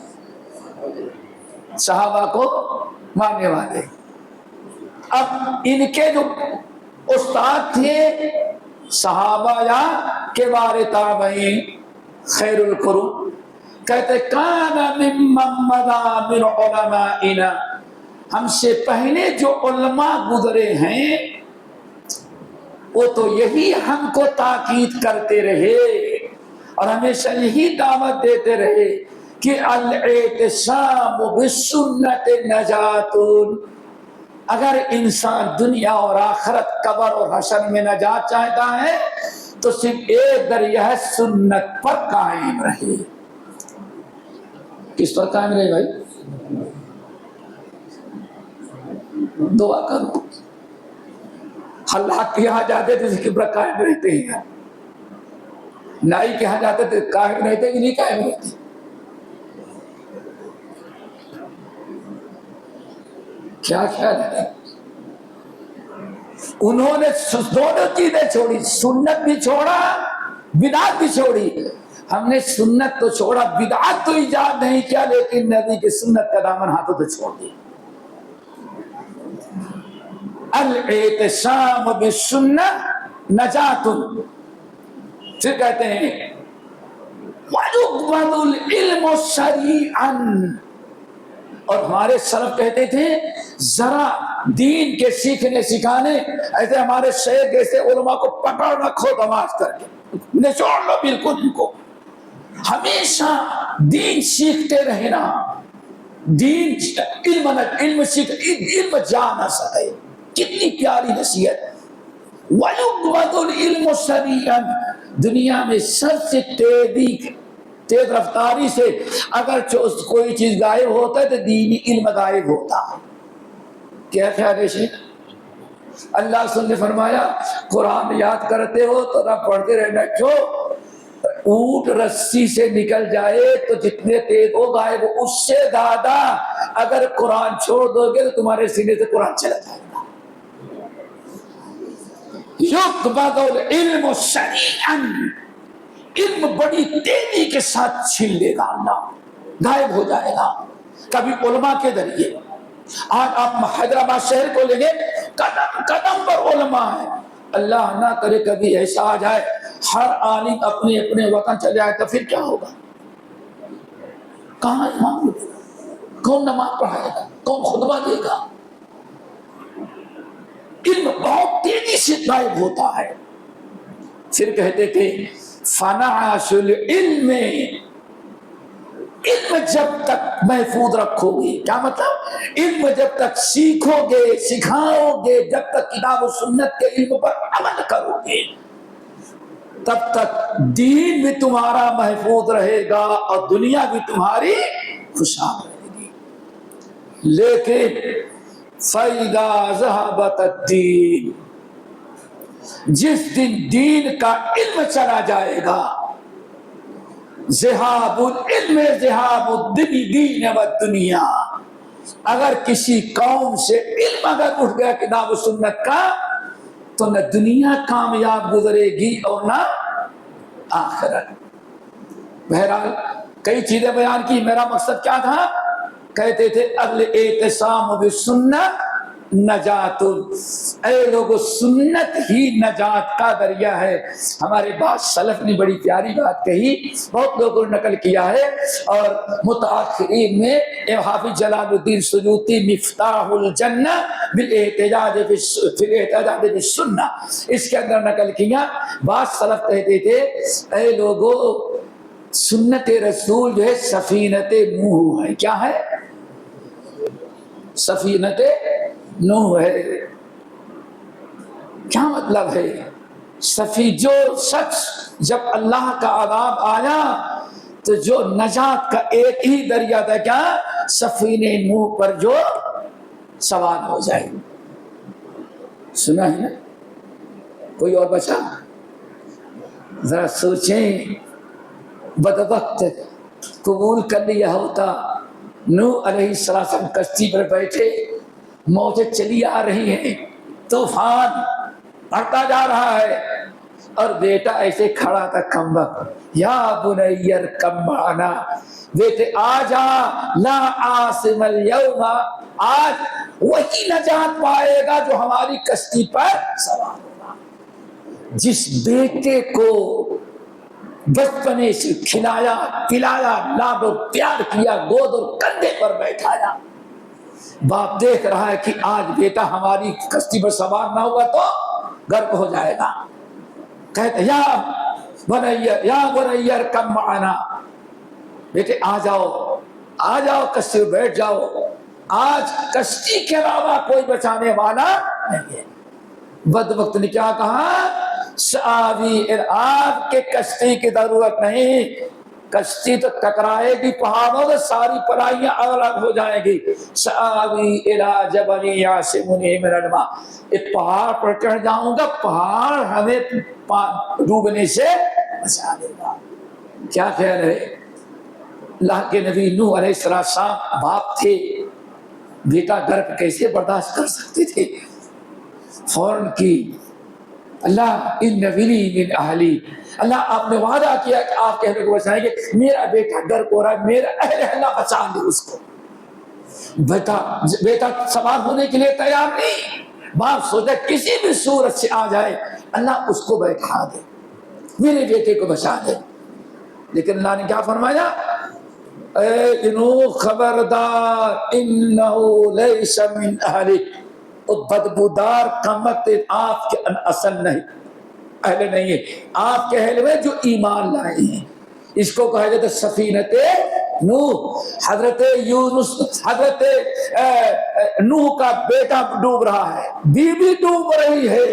صحابہ کو ماننے والے۔ اب ان کے جو استاد تھے صحابہ یا کبار تابعین، خیر القرون، کہتے کان ممن مضى من علمائنا، ہم سے پہلے جو علماء گزرے ہیں وہ تو یہی ہم کو تاکید کرتے رہے اور ہمیشہ یہی دعوت دیتے رہے کہ الاعتصام بالسنت نجات، اگر انسان دنیا اور آخرت، قبر اور حشر میں نجات چاہتا ہے تو صرف ایک ذریعہ ہے، سنت پر قائم رہے۔ کس پر قائم رہے بھائی؟ دعا کرو. اللہ کے یہاں جاتے تھے ذکر پر قائم رہتے ہیں، نائی کے یہاں جاتے تھے قائم رہتے کہ نہیں قائم رہتے؟ کیا خیال ہے؟ انہوں نے دونوں چیزیں چھوڑی، سنت بھی چھوڑا، بدعت بھی چھوڑی. ہم نے سنت تو چھوڑا، بدعت تو ایجاد نہیں کیا، لیکن نبی کی سنت کا دامن ہاتھوں تو چھوڑ دیا. الاعتصام بالسنت نجات. پھر کہتے ہیں وَيُقْبَضُ الْعِلْمُ سَرِيعًا. اور ہمارے سلف کہتے تھے ذرا دین کے سیکھنے سکھانے، ایسے ہمارے شیخ جیسے علماء کو پکڑ رکھو دماغ کر کے نچوڑ لو بالکل ان کو. ہمیشہ دین سیکھتے رہنا، دین علم سیکھ، علم جانا سکے. کتنی پیاری نصیحت. وَيُقْبَضُ الْعِلْمُ سَرِيعًا. دنیا میں سب سے تیز رفتاری سے اگر کوئی چیز غائب ہوتا ہے تو دینی علم غائب ہوتا ہے. کیا خیال ہے شیخ؟ اللہ سن نے فرمایا قرآن یاد کرتے ہو تو نہ پڑھتے رہنا. کیوں؟ اونٹ رسی سے نکل جائے تو جتنے تیز ہو غائب ہو، اس سے زیادہ اگر قرآن چھوڑ دو گے تو تمہارے سینے سے قرآن چلا جائے گا. یقبض العلم سریعا. علم بڑی تیزی کے ساتھ چھین لے گا، اللہ غائب ہو جائے گا. کبھی علماء کے ذریعے، آج آپ حیدرآباد شہر کو لیں گے، قدم قدم پر علماء ہیں. اللہ نہ کرے کبھی ایسا آ جائے ہر عالم اپنے اپنے وطن چلے آئے تو پھر کیا ہوگا؟ کہاں امام دے گا؟ کون نماز پڑھائے گا؟ کون خطبہ دے گا؟ علم بہت تیزی سے غائب ہوتا ہے. پھر کہتے تھے فنعش العلم. علم جب تک محفوظ رکھو گے، کیا مطلب؟ علم جب تک سیکھو گے، سکھاؤ گے، جب تک کتاب و سنت کے علم پر عمل کرو گے، تب تک دین بھی تمہارا محفوظ رہے گا اور دنیا بھی تمہاری خوشحال رہے گی. لیکن فَإِذَا ذَهَبَتِ الدِّينُ. جس دن دین کا علم چلا جائے گا، ذہاب العلم ذہاب الدین والدنیا. اگر کسی قوم سے علم اگر اٹھ گیا کتاب و سنت کا تو نہ دنیا کامیاب گزرے گی اور نہ آخرت. بہرحال کئی چیزیں بیان کی. میرا مقصد کیا تھا؟ کہتے تھے الاعتصام بالسنت نجات. اے لوگو سنت ہی نجات کا ذریعہ ہے. ہمارے بعض سلف نے بڑی پیاری بات کہی، بہت لوگوں نے نقل کیا ہے، اور متاخرین میں حافظ جلال الدین سیوطی مفتاح الجنہ بالاحتجاج بالسنہ، اس کے اندر نقل کیا. بعض سلف کہتے تھے اے لوگو سنت رسول جو ہے سفینت نوح ہے. کیا ہے؟ سفینت نوح ہے. کیا مطلب ہے؟ جو شخص جب اللہ کا عذاب آیا تو جو نجات کا ایک ہی دریا تھا، کیا؟ سفینہ نوح پر جو سوار ہو جائے. سنا ہے نا؟ کوئی اور بچا؟ ذرا سوچیں، بدبخت قبول کر لیا ہوتا. نوح علیہ السلام کشتی پر بیٹھے، موجیں چلی آ رہی ہیں، طوفان بڑھتا جا رہا ہے، اور بیٹا ایسے کھڑا تھا کمبخت. یا بنی ارکب معنا، بیٹے آ جا، لا عاصم اليوم. آج وہی نجات پائے گا جو ہماری کشتی پر سوار ہوگا. جس بیٹے کو بچپنے سے کھلایا پلایا، لاد اور پیار کیا، گود اور کندھے پر بیٹھایا، باپ دیکھ رہا ہے کہ آج بیٹا ہماری کشتی پر سوار نہ ہوا تو غرق ہو جائے گا. کہتے یا بنی ارکب معنا، بیٹے آ جاؤ کشتی پر بیٹھ جاؤ. آج کشتی کے علاوہ کوئی بچانے والا نہیں ہے. بدبخت نے کیا کہا؟ سآوی، آپ کے کشتی کی ضرورت نہیں، کشتی تو ٹکرائے گی پہاڑوں سے، ساری پرائیاں الگ ہو جائیں گی. سآوی الی جبل یعصمنی من الماء، ایک پہاڑ پر چڑھ جاؤں گا، پہاڑ ہمیں ڈوبنے سے بچا لے گا. کیا خیال ہے؟ اللہ کے نبی نوح علیہ السلام باپ تھے، بیٹا گرب کیسے برداشت کر سکتے تھے؟ فوراً کی اللہ ان نبیلی من اہلی، اللہ آپ نے وعدہ کیا کہ آپ کہنے کو بچائیں گے، میرا بیٹا گرک ہو رہا ہے، میرا اہل اللہ بچا لے اس کو. بیٹا سوار ہونے کے لیے تیار نہیں، باپ سوچا کسی بھی صورت سے آ جائے اللہ اس کو بیٹھا دے، میرے بیٹے کو بچا دے. لیکن اللہ نے کیا فرمایا؟ اے نوح خبردار، انہو لیس من اہلک، بدبودار کمت آپ کے اصل نہیں، اہل نہیں ہے، آپ کے اہل میں جو ایمان لائے ہیں. اس کو کہا جاتا ہے سفینت نوح. حضرت یونس، حضرت نوح کا بیٹا ڈوب رہا ہے، بیوی ڈوب رہی ہے،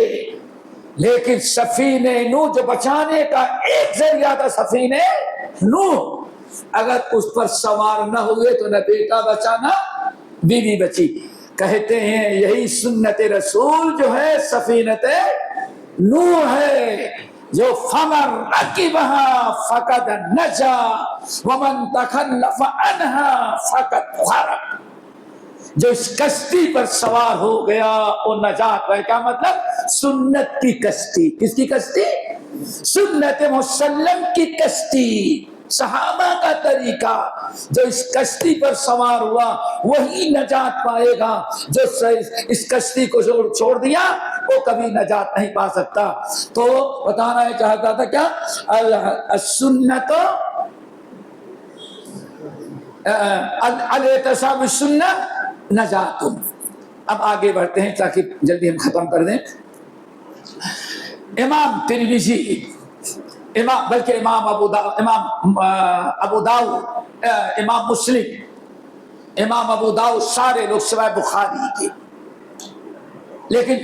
لیکن سفینہ نوح جو بچانے کا ایک ذریعہ تھا سفینہ نوح، اگر اس پر سوار نہ ہوئے تو نہ بیٹا بچا نہ بیوی بچی. کہتے ہیں یہی سنت رسول جو ہے سفینت نوح ہے، جو فمن رکبها فقد نجا ومن تخلف عنها فقد غرق. جو اس کشتی پر سوار ہو گیا وہ نجات پائے. کیا مطلب؟ سنت کی کشتی. کس کی کشتی؟ سنت مسلم کی کشتی، صحابہ کا طریقہ. جو اس کشتی پر سوار ہوا وہی نجات پائے گا، جو اس کشتی کو چھوڑ دیا وہ کبھی نجات نہیں پا سکتا. تو بتانا چاہتا تھا کیا؟ السنت الاعتصام بالسنت نجات. اب آگے بڑھتے ہیں تاکہ جلدی ہم ختم کر دیں. امام ترمذی، بلکہ امام ابو داؤد، امام مسلم، امام ابو داؤد، سارے لوگ سوائے بخاری کے، لیکن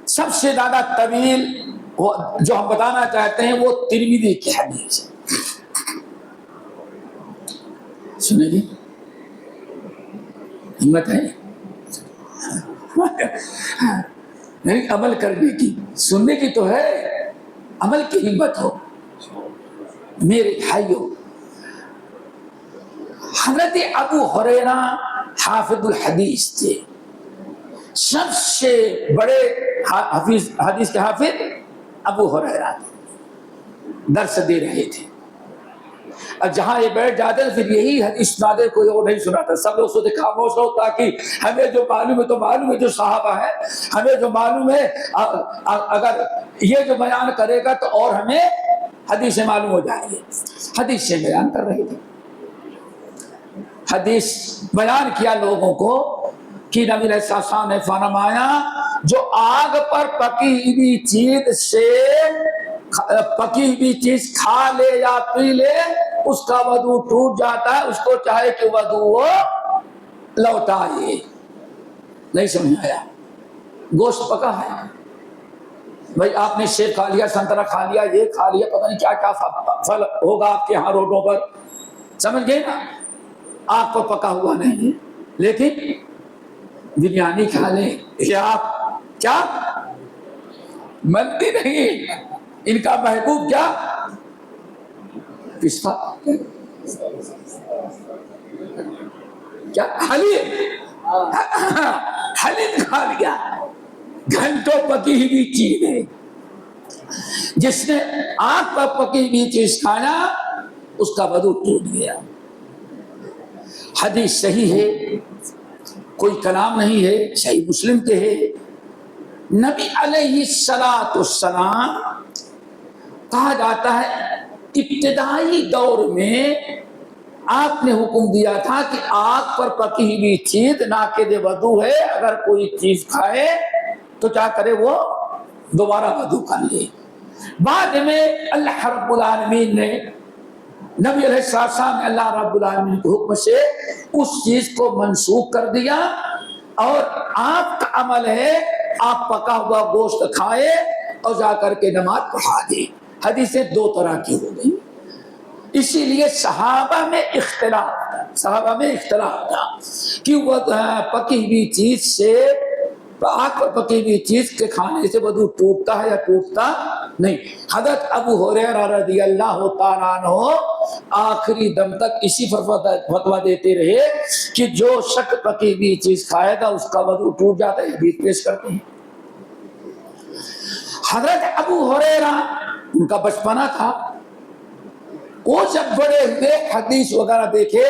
سب سے زیادہ طویل جو ہم بتانا چاہتے ہیں وہ ترمذی کی حدیث ہے. سنیں گے؟ ہمت ہے نہیں عمل کرنے کی، سننے کی تو ہے، عمل کی ہمت ہو. میرے بھائیو، حضرت ابو ہریرہ حافظ الحدیث تھے، سب سے بڑے حدیث کے حافظ ابو ہریرہ درس دے رہے تھے. اور جہاں یہ بیٹھ جاتے پھر یہی حدیث سناتے، کوئی اور نہیں سناتا. سب لوگ سوچتے خاموش ہو تاکہ ہمیں جو معلوم ہے تو معلوم ہے، جو صحابہ ہے ہمیں جو معلوم ہے، اگر یہ جو بیان کرے گا تو اور ہمیں حدیث سے معلوم ہو جائیں گے. حدیث سے بیان کر رہے تھے، حدیث بیان کیا لوگوں کو کہ نبی علیہ السلام نے فرمایا جو آگ پر پکی ہوئی چیز کھا لے یا پی لے اس کا وضو ٹوٹ جاتا ہے، اس کو چاہے کہ وضو وہ لوٹائے. نہیں سمجھ آیا؟ گوشت پکا ہے بھائی، آپ نے سیب کھا لیا، سنترا کھا لیا، یہ کھا لیا، پتہ نہیں کیا کیا پھل ہوگا آپ کے ہاں روڈوں پر، سمجھ گئے نا؟ آپ کو پکا ہوا نہیں ہے، لیکن بریانی کھا لیں یا آپ کیا منتی نہیں، ان کا محبوب کیا پستا، کیا حلیم کھا لیا. گھنٹوں پکی ہوئی چیز ہے، جس نے آگ پر پکی ہوئی چیز کھانا اس کا وضو ٹوٹ گیا. حدیث صحیح ہے، کوئی کلام نہیں ہے، صحیح مسلم کے ہے. نبی علیہ السلام کہا جاتا ہے ابتدائی دور میں آپ نے حکم دیا تھا کہ آگ پر پکی ہوئی چیز ناقض وضو ہے، اگر کوئی چیز کھائے تو کیا کرے، وہ دوبارہ وضو کر لے. بعد میں اللہ رب العالمین نے، نبی علیہ السلام نے اللہ رب العالمین کے حکم سے اس چیز کو منسوخ کر دیا، اور آپ کا عمل ہے آپ پکا ہوا گوشت کھائے اور جا کر کے نماز پڑھا دیں. حدیثیں دو طرح کی ہو گئی. اسی لیے صحابہ میں اختلاف تھا کہ وہ پکی ہوئی چیز سے، آگ پر پکی ہوئی چیز کے کھانے سے وضو ٹوٹتا ہے یا ٹوٹتا نہیں۔ حضرت ابو ہریرہ رضی اللہ تعالیٰ عنہ آخری دم تک اسی پر فتویٰ دیتے رہے کہ جو شخص پکی ہوئی چیز کھائے گا اس کا وضو ٹوٹ جاتا ہے، حدیث پیش کرتے ہیں۔ حضرت ابو ہریرہ ان کا بچپنا تھا، وہ جب بڑے ہوئے حدیث وغیرہ دیکھے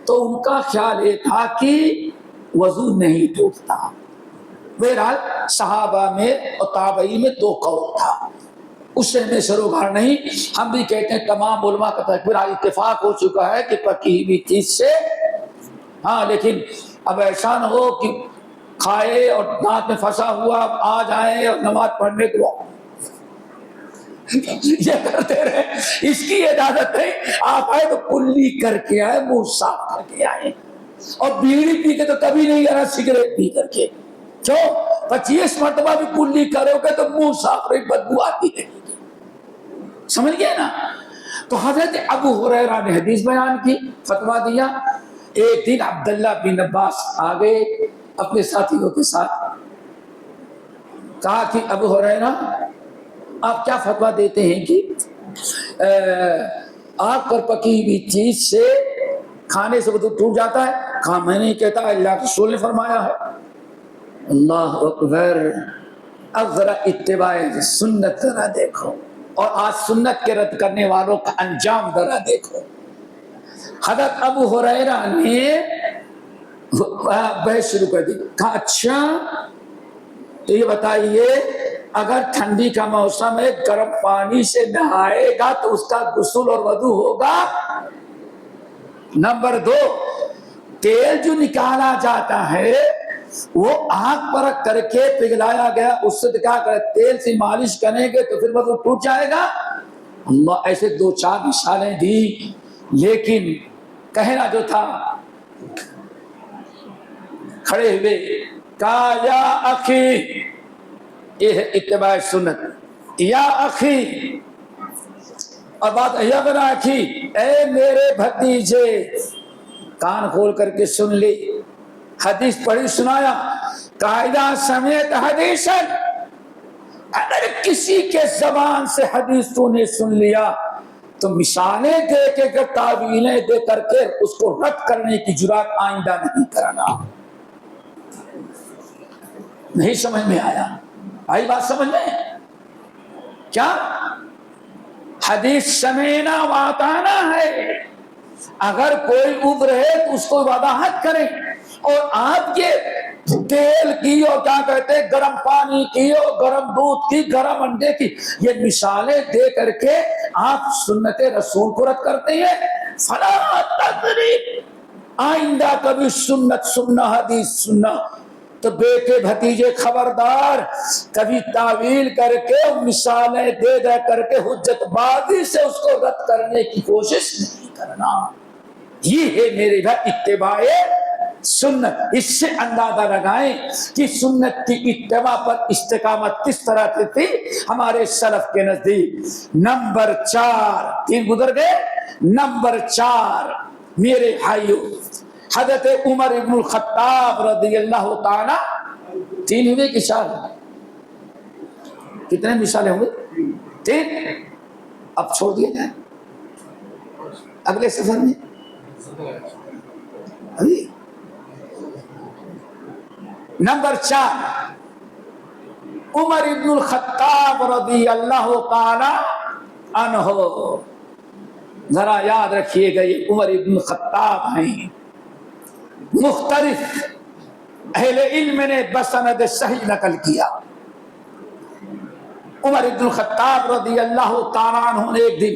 تو ان کا خیال یہ تھا کہ وضو نہیں ٹوٹتا۔ بہرحال صحابہ میں اور تابعین میں دو قول تھا، اس سے میں سروکار نہیں۔ ہم بھی کہتے ہیں تمام علماء کا تکبیر اتفاق ہو چکا ہے کہ پکی ہوئی چیز سے، ہاں لیکن اب ایسا نہ ہو کہ کھائے اور دانت میں پھنسا ہوا آ جائیں اور نماز پڑھنے کے بعد یہ کرتے رہے، اس کی اجازت نہیں۔ آپ آئے تو کلی کر کے آئے، منہ صاف کر کے آئے، اور بیڑی پی کے تو کبھی نہیں آنا، سگریٹ پی کر کے کیوں 25 مرتبہ بھی کلی کرو گے تو منہ صاف رہی، بدبو آتی رہے گی، سمجھ گئے نا؟ تو حضرت ابو ہریرہ نے حدیث بیان کی، فتویٰ دیا۔ ایک دن عبداللہ بن عباس آگئے اپنے ساتھیوں کے ساتھ، کہا کہ ابو ہریرہ آپ کیا فتویٰ دیتے ہیں کہ آگ پر پکی ہوئی چیز سے کھانے سے وضو ٹوٹ جاتا ہے؟ کہا میں نہیں کہتا، اللہ کے رسول نے فرمایا ہے۔ اللہ اکبر! اب ذرا اتباع سنت ذرا دیکھو، اور آج سنت کے رد کرنے والوں کا انجام ذرا دیکھو۔ حضرت ابو ہریرہ نے بحث شروع کر دی، کہا اچھا تو یہ بتائیے اگر ٹھنڈی کا موسم ہے گرم پانی سے نہائے گا تو اس کا غسل اور وضو ہوگا؟ نمبر 2، تیل جو نکالا جاتا ہے وہ آگ پر کر کے پگھلایا گیا، اس سے کیا کرے، تیل سے مالش کریں گے تو پھر وضو ٹوٹ جائے گا؟ اللہ ایسے 2-4 مثالیں دی، لیکن کہنا جو تھا، کھڑے ہوئے کہا یا اخی، یہ ہے اتباع سنت، یا اخی، اور بات یا بنا اخی، اے میرے بھتیجے، کان کھول کر کے سن لی، حدیث پڑھی سنایا، قاعدہ سمیت حدیثا، اگر کسی کے زبان سے حدیث تو نے سن لیا تو مثالیں دے کے تعویلیں دے کر کے اس کو رد کرنے کی جرات آئندہ نہیں کرنا۔ نہیں سمجھ میں آیا؟ آئی بات سمجھ میں؟ کیا حدیث سمینا واتانا ہے، اگر کوئی عذر ہے تو اس کو وضاحت کریں، اور آپ یہ تیل کی اور کیا کہتے ہیں گرم پانی کی اور گرم دودھ کی، گرم انڈے کی، یہ مثالیں دے کر کے آپ سنت رسول کو رد کرتے ہیں۔ فلا تضرب، آئندہ کبھی سنت سننا، حدیث سننا تو بیٹے بھتیجے خبردار، کبھی تعویل کر کے مثالیں دے دے کر کے حجت بازی سے اس کو رد کرنے کی کوشش نہیں کرنا۔ یہ ہے میرے بھائی اتباع سنت۔ اس سے اندازہ لگائیں کہ سنت کی اتباع پر استقامت کس طرح کی تھی ہمارے سلف کے نزدیک۔ نمبر 4، 3 گزر گئے، نمبر 4 میرے بھائیو، حضرت عمر ابن الخطاب رضی اللہ تعالی، 3 ہوئے کہ 4؟ کتنے مثالیں ہوئے؟ 3۔ اب چھوڑ دیا جائے اگلے سفر میں؟ نمبر 4، عمر ابن الخطاب رضی اللہ تعالی عنہ، ذرا یاد رکھیے گا یہ عمر ابن الخطاب ہیں، مختلف اہل علم نے بسند صحیح نقل کیا۔ عمر ابن الخطاب رضی اللہ تعالیٰ عنہ نے ایک دن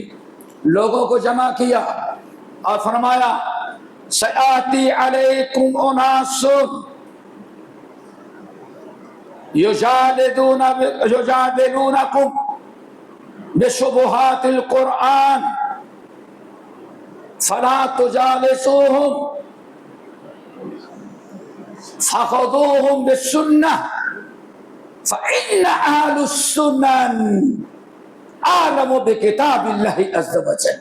لوگوں کو جمع کیا اور فرمایا سیاتی علیکم اناس یجادلونکم بشبہات القرآن فلا تجالسوہم فخذوهم بالسنة فإن أهل السنن أعلم بكتاب الله عز وجل۔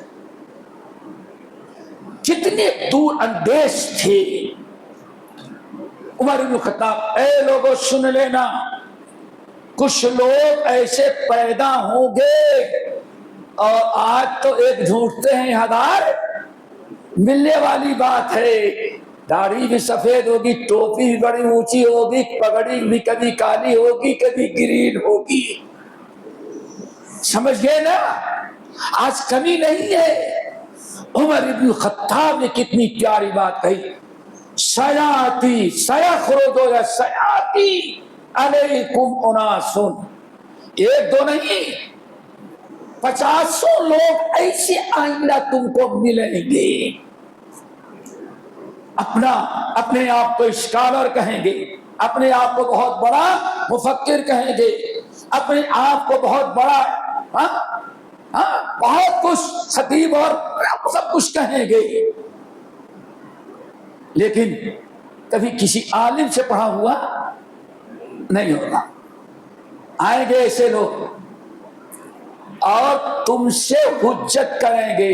کتنے دور اندیش تھے عمر بن خطاب. اے لوگوں سن لینا، کچھ لوگ ایسے پیدا ہوں گے اور آج تو ایک ڈھونڈتے ہیں 1000 ملنے والی بات ہے. داڑھی بھی سفید ہوگی، ٹوپی بھی بڑی اونچی ہوگی، پگڑی بھی کبھی کالی ہوگی کبھی گرین ہوگی. سمجھ گئے نا؟ آج کمی نہیں ہے. عمر ابن خطاب نے کتنی پیاری بات کہی، سیاتی سیخرج یا سیاتی علیکم اناس، ایک دو نہیں 50 لوگ ایسے آئندہ تم کو ملیں گے. اپنے آپ کو اسکالر کہیں گے، اپنے آپ کو بہت بڑا مفکر کہیں گے، اپنے آپ کو بہت بڑا بہت کچھ خطیب اور سب کچھ کہیں گے، لیکن کبھی کسی عالم سے پڑھا ہوا نہیں ہوگا. آئیں گے ایسے لوگ اور تم سے حجت کریں گے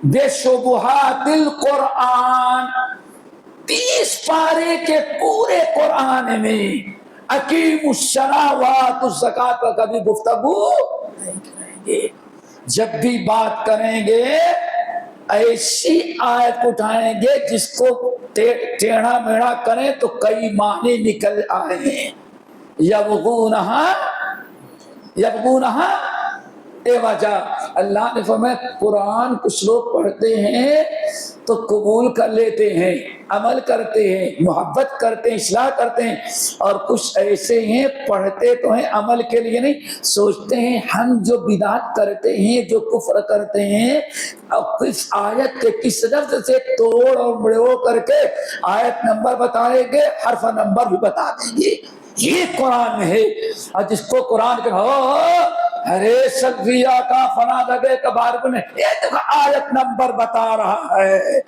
بے شبہات القرآن. 30 پارے کے پورے قرآن میں اقیم الصلاۃ وآتوا الزکوٰۃ کا کبھی گفتگو نہیں کریں گے. جب بھی بات کریں گے ایسی آیت اٹھائیں گے جس کو ٹیڑھا میڑھا کریں تو کئی معنی نکل آئے ہیں. یبغونہا اے وجہ. اللہ نے فرمایا قرآن کچھ لوگ پڑھتے ہیں تو قبول کر لیتے ہیں، عمل کرتے ہیں، محبت کرتے ہیں، اصلاح کرتے ہیں، اور کچھ ایسے ہیں پڑھتے تو ہیں عمل کے لیے نہیں، سوچتے ہیں ہم جو بدعت کرتے ہیں جو کفر کرتے ہیں اور کس آیت کے کس لفظ سے توڑ اور مڑوڑ کر کے آیت نمبر بتائیں گے، حرف نمبر بھی بتا دیں گے. یہ قرآن میں ہے. اور جس کو قرآن کے ارے سلفیہ کا فنا دبے کبار بنے یہ آیت نمبر بتا رہا ہے،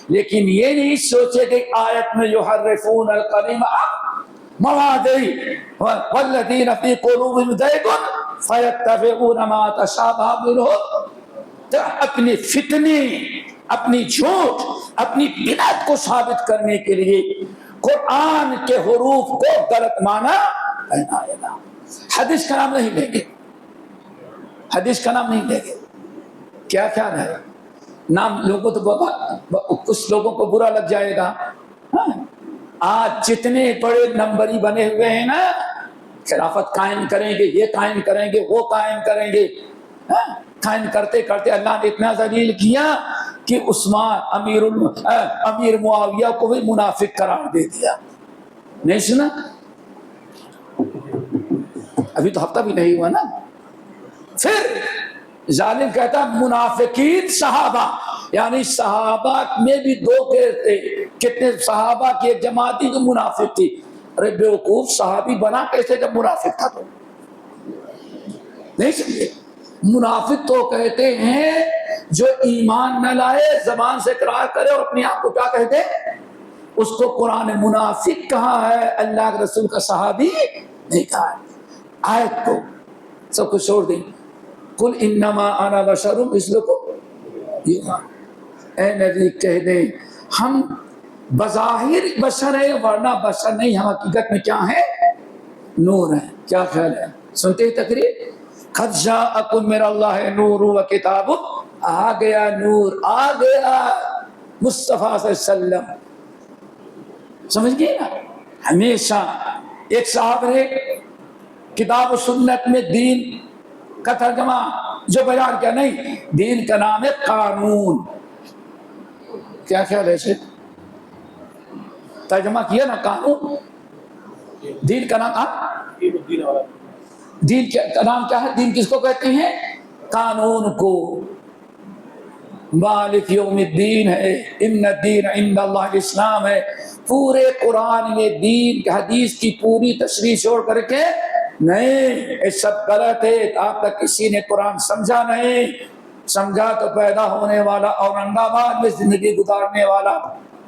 لیکن یہ نہیں سوچے کہ آیت میں یحرفون الکلم مواضع والذین فی قلوبہم زیغ فیتبعون ما تشابہ منہ. اپنے فتنے، اپنی جھوٹ، اپنی بدعت کو ثابت کرنے کے لیے قرآن کے حروف کو غلط مانا بنائے گا. حدیث کا نام نہیں لیں گے، حدیث کا نام نہیں لیں گے. کیا خیال ہے؟ نام لوگوں تو کچھ لوگوں کو برا لگ جائے گا. آج جتنے بڑے نمبری بنے ہوئے ہیں نا، خلافت قائم کریں گے، یہ قائم کریں گے، وہ قائم کریں گے، قائم کرتے کرتے اللہ نے اتنا ذلیل کیا کہ عثمان امیر معاویہ کو بھی منافق قرار دے دیا. نہیں سنا؟ ابھی تو ہفتہ بھی نہیں ہوا نا. پھر ظالم کہتا منافقین صحابہ، یعنی صحابہ میں بھی 2 تھے. کتنے صحابہ کی ایک جماعتی جو منافق تھی. ارے بیوقوف، صحابی بنا کیسے جب منافق تھا؟ تو نہیں سمجھے؟ منافق تو کہتے ہیں جو ایمان نہ لائے، زبان سے اقرار کرے اور اپنے آپ کو کیا کہتے ہیں، اس کو قرآن منافق کہا ہے، اللہ کے رسول کا صحابی نہیں کہا ہے. آیت کو سب کو چھوڑ دیں. قل انما انا بشر مثلکم یوحیٰ. اے نبی کہہ دیں ہم بظاہر بشر ہیں ورنہ بشر نہیں، ہم حقیقت میں کیا ہیں؟ نور ہیں. کیا خیال ہے؟ سنتے ہی تقریر قد جاءکم من اللہ نور و کتاب، آ گیا نور، آ گیا مصطفیٰ صلی اللہ علیہ وسلم. سمجھ گئے نا؟ ہمیشہ ایک صاحب نے کتاب و سنت میں دین کا ترجمہ جو بیان کیا، نہیں، دین کا نام ہے قانون. کیا خیال ہے اسے؟ ترجمہ کیا نا قانون. دین کا نام دین کا نام کیا ہے؟ دین کس کو کہتے ہیں؟ قانون کو. مالک یوم الدین ہے، ان الدین عند اللہ الاسلام ہے. پورے قرآن میں دین حدیث کی پوری تشریح چھوڑ کر کے نہیں، یہ سب غلط ہے. آپ تک کسی نے قرآن سمجھا نہیں. سمجھا تو پیدا ہونے والا اورنگ آباد میں زندگی گزارنے والا،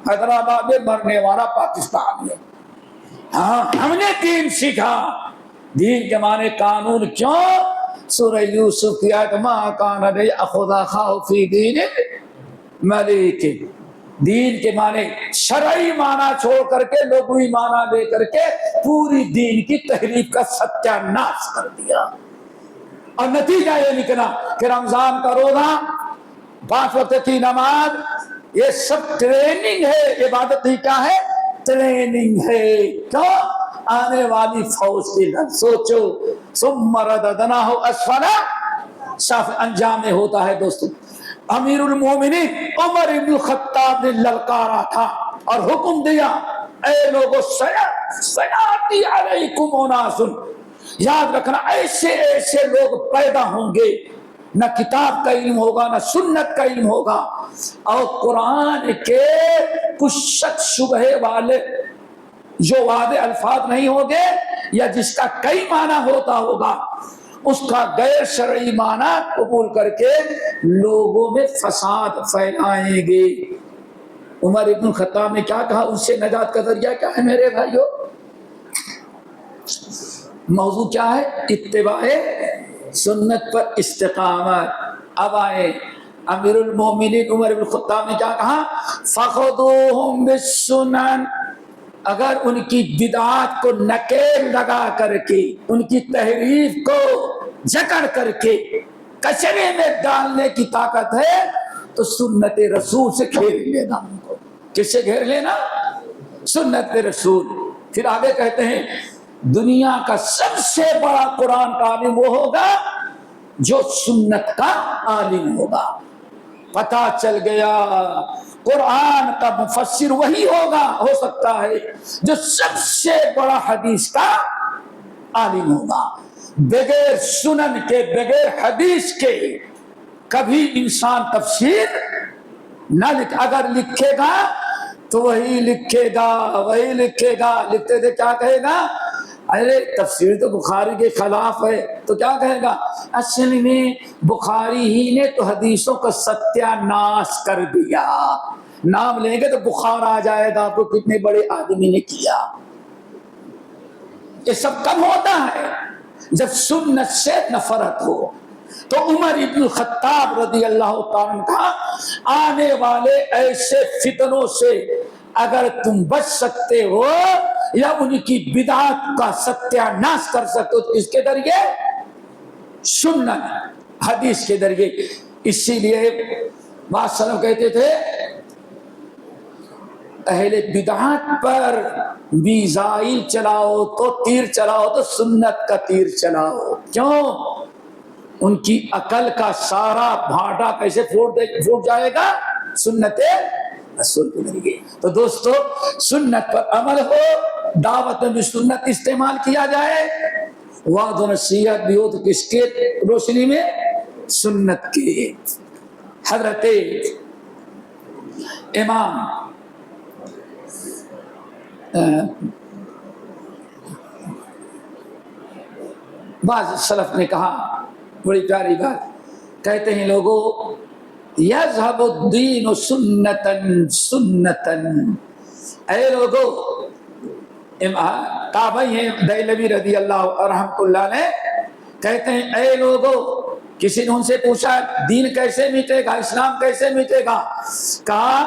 حیدرآباد میں مرنے والا پاکستان میں. ہاں ہم نے دین سیکھا. دین کے معنی قانون. کیوں؟ سورہ یوسف کی آیت ما کان لیأخذ اخاہ فی دین ملیک. دین کے معنی شرعی معنی چھوڑ کر کے لغوی معنی لے کر کے پوری دین کی تحریف کا ستیہ ناش کر دیا، اور نتیجہ یہ نکلا کہ رمضان کا روزہ، 5 وقت کی نماز، یہ سب ٹریننگ ہے، عبادت ہی کیا ہے؟ ٹریننگ ہے۔ کیوں؟ آنے والی فوج کے لیے سوچو، ثم رددناہ اسفل سافلین، انجام میں ہوتا ہے دوستو۔ امیر المومنین عمر ابن الخطاب نے للکارا تھا اور حکم دیا، اے لوگو سیاتی علیکم اناس، یاد رکھنا ایسے ایسے لوگ پیدا ہوں گے، نہ کتاب کا علم ہوگا نہ سنت کا علم ہوگا، اور قرآن کے کچھ شک شبہ والے جو واضح الفاظ نہیں ہوگے یا جس کا کئی معنی ہوتا ہوگا اس کا غیر شرعی معنی قبول کر کے لوگوں میں فساد پھیلائیں گے۔ عمر ابن الخطاب نے کیا کہا؟ اس سے نجات کا ذریعہ کیا ہے میرے بھائیو؟ موضوع کیا ہے؟ اتباع سنت پر استقامت۔ اب آئے امیر المومنین عمر بن الخطاب نے کیا کہا؟ فخذوہم بالسنن، اگر ان کی بدعات کو نکیل لگا کر کے، ان کی تحریف کو جکڑ کر کے کچرے میں ڈالنے کی طاقت ہے تو سنت رسول سے گھیر لینا ان کو۔ کس سے گھیر لینا؟ سنت رسول۔ پھر آگے کہتے ہیں دنیا کا سب سے بڑا قرآن کا عالم وہ ہوگا جو سنت کا عالم ہوگا۔ پتہ چل گیا قرآن کا مفسر وہی ہوگا، ہو سکتا ہے جو سب سے بڑا حدیث کا عالم ہوگا۔ بغیر سنن کے، بغیر حدیث کے کبھی انسان تفسیر نہ لکھ، اگر لکھے گا تو وہی لکھے گا، وہی لکھے گا، لکھتے تھے کیا کہے گا؟ ارے تفسیر تو بخاری کے خلاف ہے، تو کیا کہے گا؟ اصل میں بخاری ہی نے تو حدیثوں کا ستیہ ناش کر دیا۔ نام لیں گے تو بخار آ جائے گا، آپ کو کتنے بڑے آدمی نے کیا۔ یہ سب کب ہوتا ہے؟ جب سنت سے نفرت ہو۔ تو عمر ابن الخطاب رضی اللہ تعالیٰ عنہ کا آنے والے ایسے فتنوں سے اگر تم بچ سکتے ہو یا ان کی بدعات کا ستیہ ناش کر سکتے ہو تو اس کے ذریعے سنت حدیث کے ذریعے۔ اسی لیے وسلم کہتے تھے اہل بدعات پر میزائل چلاؤ تو تیر چلاؤ تو سنت کا تیر چلاؤ۔ کیوں؟ ان کی عقل کا سارا بھانڈا کیسے پھوٹ جائے گا؟ سنت رسول کے ذریعے۔ تو دوستو سنت پر عمل ہو، دعوت میں بھی سنت استعمال کیا جائے، وعد و نصیحت بھی ہو تو کس کے روشنی میں؟ سنت کے۔ حضرت امام بعض سلف نے کہا بڑی پیاری بات، کہتے ہیں لوگوں یذهب الدین سنتن سنتن، اے لوگوں، تابعی ہیں دہلوی رضی اللہ رحمۃ اللہ نے کہتے ہیں اے لوگوں، کسی نے ان سے پوچھا دین کیسے مٹے گا، اسلام کیسے مٹے گا؟ کہا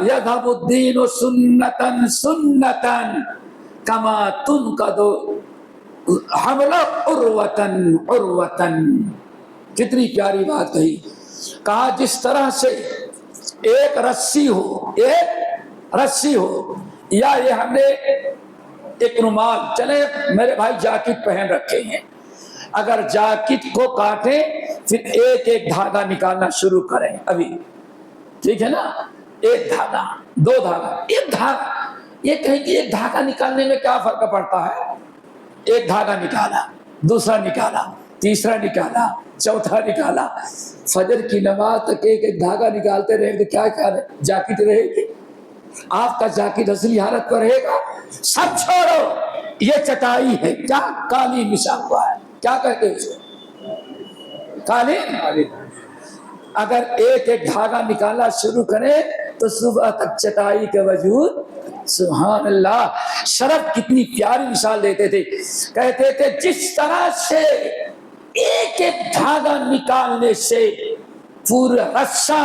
یذهب الدین سنتن سنتن کما تنقض حبل عروتن عروتن۔ کتنی پیاری بات کہی۔ کہا جس طرح سے ایک رسی ہو، ایک رسی ہو، یا یہ ہم نے ایک رومال، چلے میرے بھائی جاکٹ پہن رکھے ہیں، اگر جاکٹ کو کاٹیں پھر ایک ایک دھاگا نکالنا شروع کریں، ابھی ٹھیک ہے نا، ایک دھاگا، دو دھاگا، ایک دھاگا، یہ کہیں کہ ایک دھاگا نکالنے میں کیا فرق پڑتا ہے؟ ایک دھاگا نکالا، دوسرا نکالا، تیسرا نکالا، چوتھا نکالا، فجر کی نماز تک ایک ایک دھاگا نکالتے رہے تو کیا جاکٹ رہے گی؟ آپ کا جاکٹ اصلی حالت پر رہے گا؟ سب چھوڑو، یہ چٹائی ہے، کیا قالین بچھا ہوا ہے، کیا کہتے ہیں اسے؟ قالین۔ اگر ایک ایک دھاگا نکالنا شروع کرے تو صبح تک چٹائی کا وجود۔ سبحان اللہ، شرف کتنی پیاری مثال دیتے تھے، کہتے تھے جس طرح سے ایک ایک دھاگا نکالنے سے پورا رسا،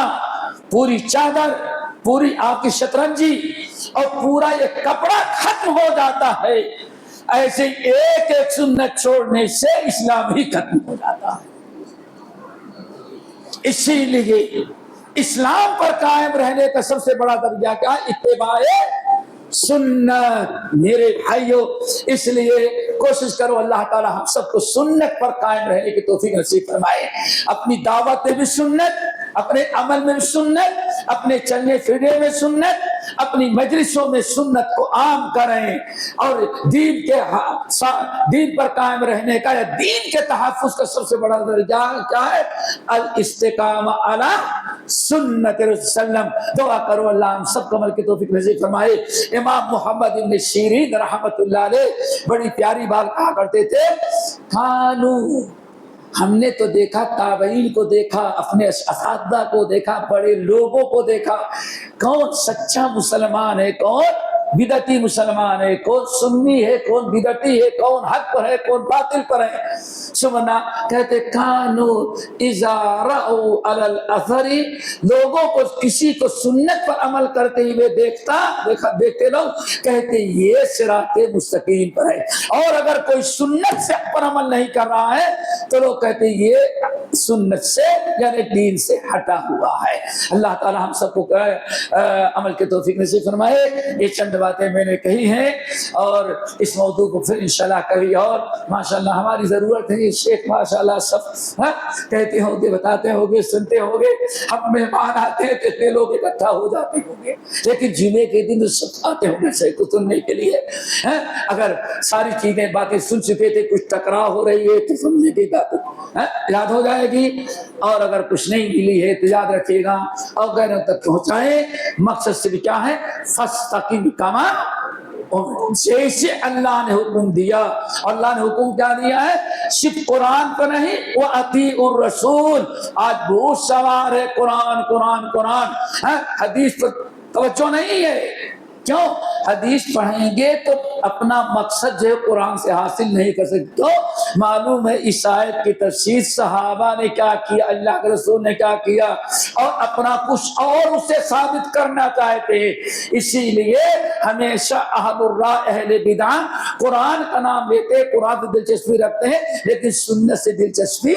پوری چادر پوری آپ کی شطرنجی اور پورا یہ کپڑا ختم ہو جاتا ہے، ایسے ایک ایک سنت چھوڑنے سے اسلام ہی ختم ہو جاتا ہے۔ اسی لیے اسلام پر قائم رہنے کا سب سے بڑا درجہ کیا ہے؟ اتباع سنت۔ میرے بھائیو، اس لیے کوشش کرو اللہ تعالی ہم سب کو سنت پر قائم رہنے کی توفیق نصیب فرمائے۔ اپنی دعوت میں بھی سنت، اپنے عمل میں بھی سنت، اپنے چلنے پھرنے میں سنت، اپنی مجلسوں میں سنت کو عام کریں، اور دین پر قائم رہنے کا یا دین کے تحفظ کا سب سے بڑا درجہ کیا ہے؟ الاستقامہ علی سنت رسول اللہ۔ دعا کرو اللہ ہم سب کو عمل کی توفیق نصیب فرمائے۔ امام محمد ابن سیرین رحمۃ اللہ علیہ بڑی پیاری بات کہا کرتے تھے، کانو، ہم نے تو دیکھا، تابعین کو دیکھا، اپنے اساتذہ کو دیکھا، بڑے لوگوں کو دیکھا، کون سچا مسلمان ہے، کون بدعتی مسلمان ہے، کون سنی ہے، کون بدعتی ہے، کون حق پر ہے، کون باطل پر ہے۔ سمنا کہتے کانو اذا رأوا علی الاثر، لوگوں کو کسی کو سنت پر عمل کرتے ہوئے دیکھتے لوگ کہتے یہ صراط مستقیم پر ہے، اور اگر کوئی سنت سے پر عمل نہیں کر رہا ہے تو لوگ کہتے یہ سنت سے یعنی دین سے ہٹا ہوا ہے۔ اللہ تعالی ہم سب کو عمل کے توفیق نصیب فرمائے۔ یہ چند باتیں میں نے کہی ہیں، اور اس موضوع کو پھر انشاءاللہ کبھی اور ماشاءاللہ ہماری ضرورت ہے۔ شیخ ماشاءاللہ سب کہتے ہوں گے، بتاتے ہوں گے، سنتے ہوں گے، ہم مہمان آتے ہیں کتنے لوگ اکٹھا ہو جاتے ہوں گے، لیکن جمعے کے دن سب آتے ہوں گے شیخ کو سننے کے لیے۔ اگر ساری چیزیں باتیں سن چکے تھے، کچھ ٹکراؤ ہو رہی ہے تو سمجھے کی بات یاد ہو جائے گی، اور اگر کچھ نہیں ملی ہے تو یاد رکھیے گا اور غیروں تک پہنچائیں۔ مقصد صرف کیا ہے؟ فاستقم کما، جیسے اللہ نے حکم دیا۔ اللہ نے حکم کیا دیا ہے؟ صرف قرآن پر نہیں، وَأَطِيعُوا الرَّسُولَ۔ آج بہت سوار ہے قرآن قرآن قرآن، حدیث پر توجہ نہیں ہے۔ کیوں؟ حدیث پڑھیں گے تو اپنا مقصد جو ہے قرآن سے حاصل نہیں کر سکتے۔ تو معلوم ہے اس آیت کی تفسیر صحابہ نے کیا کیا، اللہ کے رسول نے کیا کیا، اور اپنا کچھ اور اسے ثابت کرنا چاہتے ہیں۔ اسی لیے ہمیشہ اہل الراء اہل بدع قرآن کا نام لیتے، قرآن سے دلچسپی رکھتے ہیں لیکن سنت سے دلچسپی۔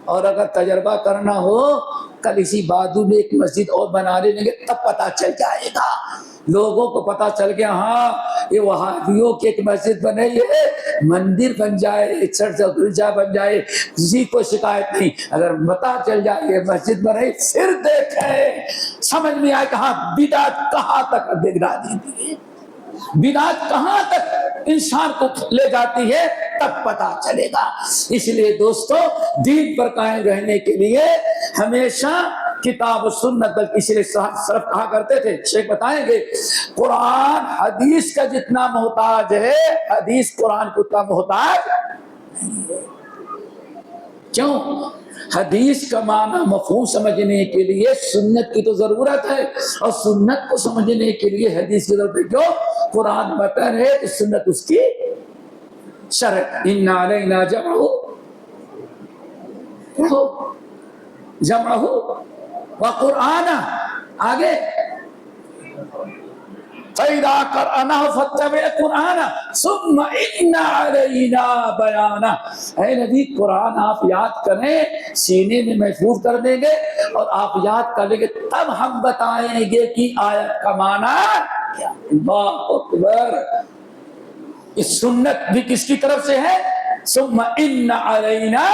اور اگر تجربہ کرنا ہو، کل اسی بادو میں ایک مسجد اور بنا لیں گے تب پتہ چل جائے گا، لوگوں کو پتہ چل گیا ہاں یہ وہابیوں کی ایک مسجد بنے، یہ مندر بن جائے، چرچ اور گرجا بن جائے، کسی کو شکایت نہیں۔ اگر پتہ چل جائے یہ مسجد بنے، پھر دیکھیں سمجھ میں آئے کہاں بدعت کہاں تک گرا دیتی ہے، بدعت کہاں تک انسان کو لے جاتی ہے، تب پتہ چلے گا۔ اس لیے دوستو دین پر قائم رہنے کے لیے ہمیشہ کتاب و سنت، بلکہ اس لیے صرف کہا کرتے تھے، شیخ بتائیں گے قرآن حدیث کا جتنا محتاج ہے، حدیث قرآن کو اتنا محتاج نہیں ہے۔ کیوں؟ حدیث کا معنی مفہوم سمجھنے کے لیے سنت کی تو ضرورت ہے، اور سنت کو سمجھنے کے لیے حدیث کی ضرورت ہے۔ جو قرآن متن ہے تو سنت اس کی شرح۔ ان علینا جمعہ وقرآن، آگے فَإِذَا قَرَأْنَاهُ فَاتَّبِعْ قُرْآنَهُ ثُمَّ إِنَّ عَلَيْنَا بَيَانَهُ۔ اے نبی قرآن آپ یاد کریں، سینے میں محفوظ کر دیں گے، اور آپ یاد کر لیں گے تب ہم بتائیں گے کہ آیت کا معنی کیا۔ اللہ اکبر۔ اس سنت بھی کس کی طرف سے ہے؟ ثُمَّ إِنَّ عَلَيْنَا،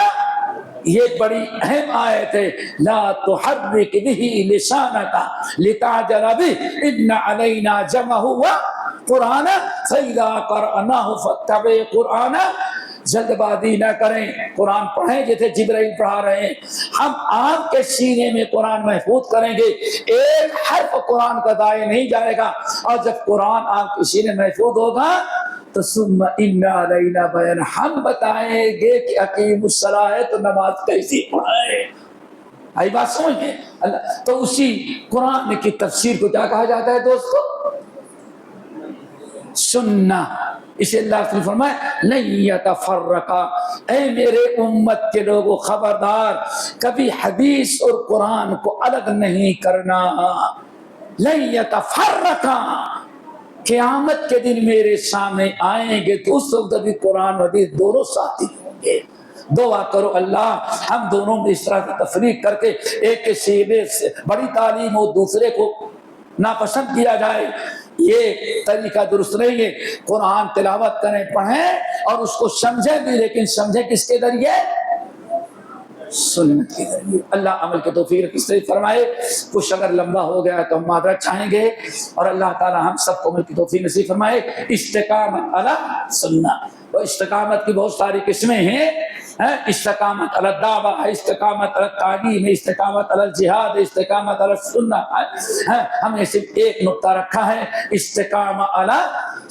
یہ بڑی اہم آیت ہے، لا تحرک به لسانک لتعجل به ان علینا جمعہ وقرآن فاذا قرأناہ فاتبع قرآن۔ جلد بازی نہ کریں، قرآن پڑھیں جیسے جبرائیل پڑھا رہے ہیں۔ ہم آپ کے سینے میں قرآن محفوظ کریں گے، ایک حرف قرآن کا ضائع نہیں جائے گا، اور جب قرآن آپ کے سینے میں محفوظ ہوگا تو ثم ان علینا بیان، ہم بتائیں گے کہ اقیم الصلاۃ ہے تو نماز کیسی پڑھیں۔ آئی بات سمجھ گئے؟ تو اسی قرآن کی تفسیر کو کیا کہا جاتا ہے دوستو؟ سننا۔ اسے اللہ نے فرمایا لن یتفرقا، اے میرے امت کے لوگوں خبردار، کبھی حدیث اور قرآن کو الگ نہیں کرنا۔ لن یتفرقا، قیامت کے دن میرے سامنے آئیں گے تو اس وقت بھی قرآن و حدیث دونوں ساتھی ہوں گے۔ دعا کرو اللہ ہم دونوں میں اس طرح کی تفریق کر کے ایک کے سینے سے بڑی تعلیم ہو دوسرے کو ناپسند کیا جائے، یہ طریقہ درست نہیں ہے۔ قرآن تلاوت کریں، پڑھیں اور اس کو سمجھیں بھی، لیکن سمجھیں کس کے ذریعے؟ سنت کے ذریعے۔ اللہ عمل کے توفیق اس طرح فرمائے۔ کچھ اگر لمبا ہو گیا تو ہم معذرت چاہیں گے، اور اللہ تعالی ہم سب کو عمل کی توفیق نصیب فرمائے۔ استقامت علی سنت، اور استقامت کی بہت ساری قسمیں ہیں۔ استقامت علی الدعوہ، استقامت علی التعلیم، استقامت علی الجہاد، استقامت علی السنت۔ ہم نے صرف ایک نقطہ رکھا ہے، استقامت علی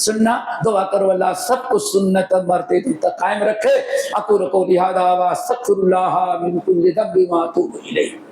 سنت۔ دعا کرو اللہ سب کو سنت مرتے دن تک قائم رکھے۔ اقول قولی ھذا واستغفر اللہ من کل ذنب واتوب الیہ۔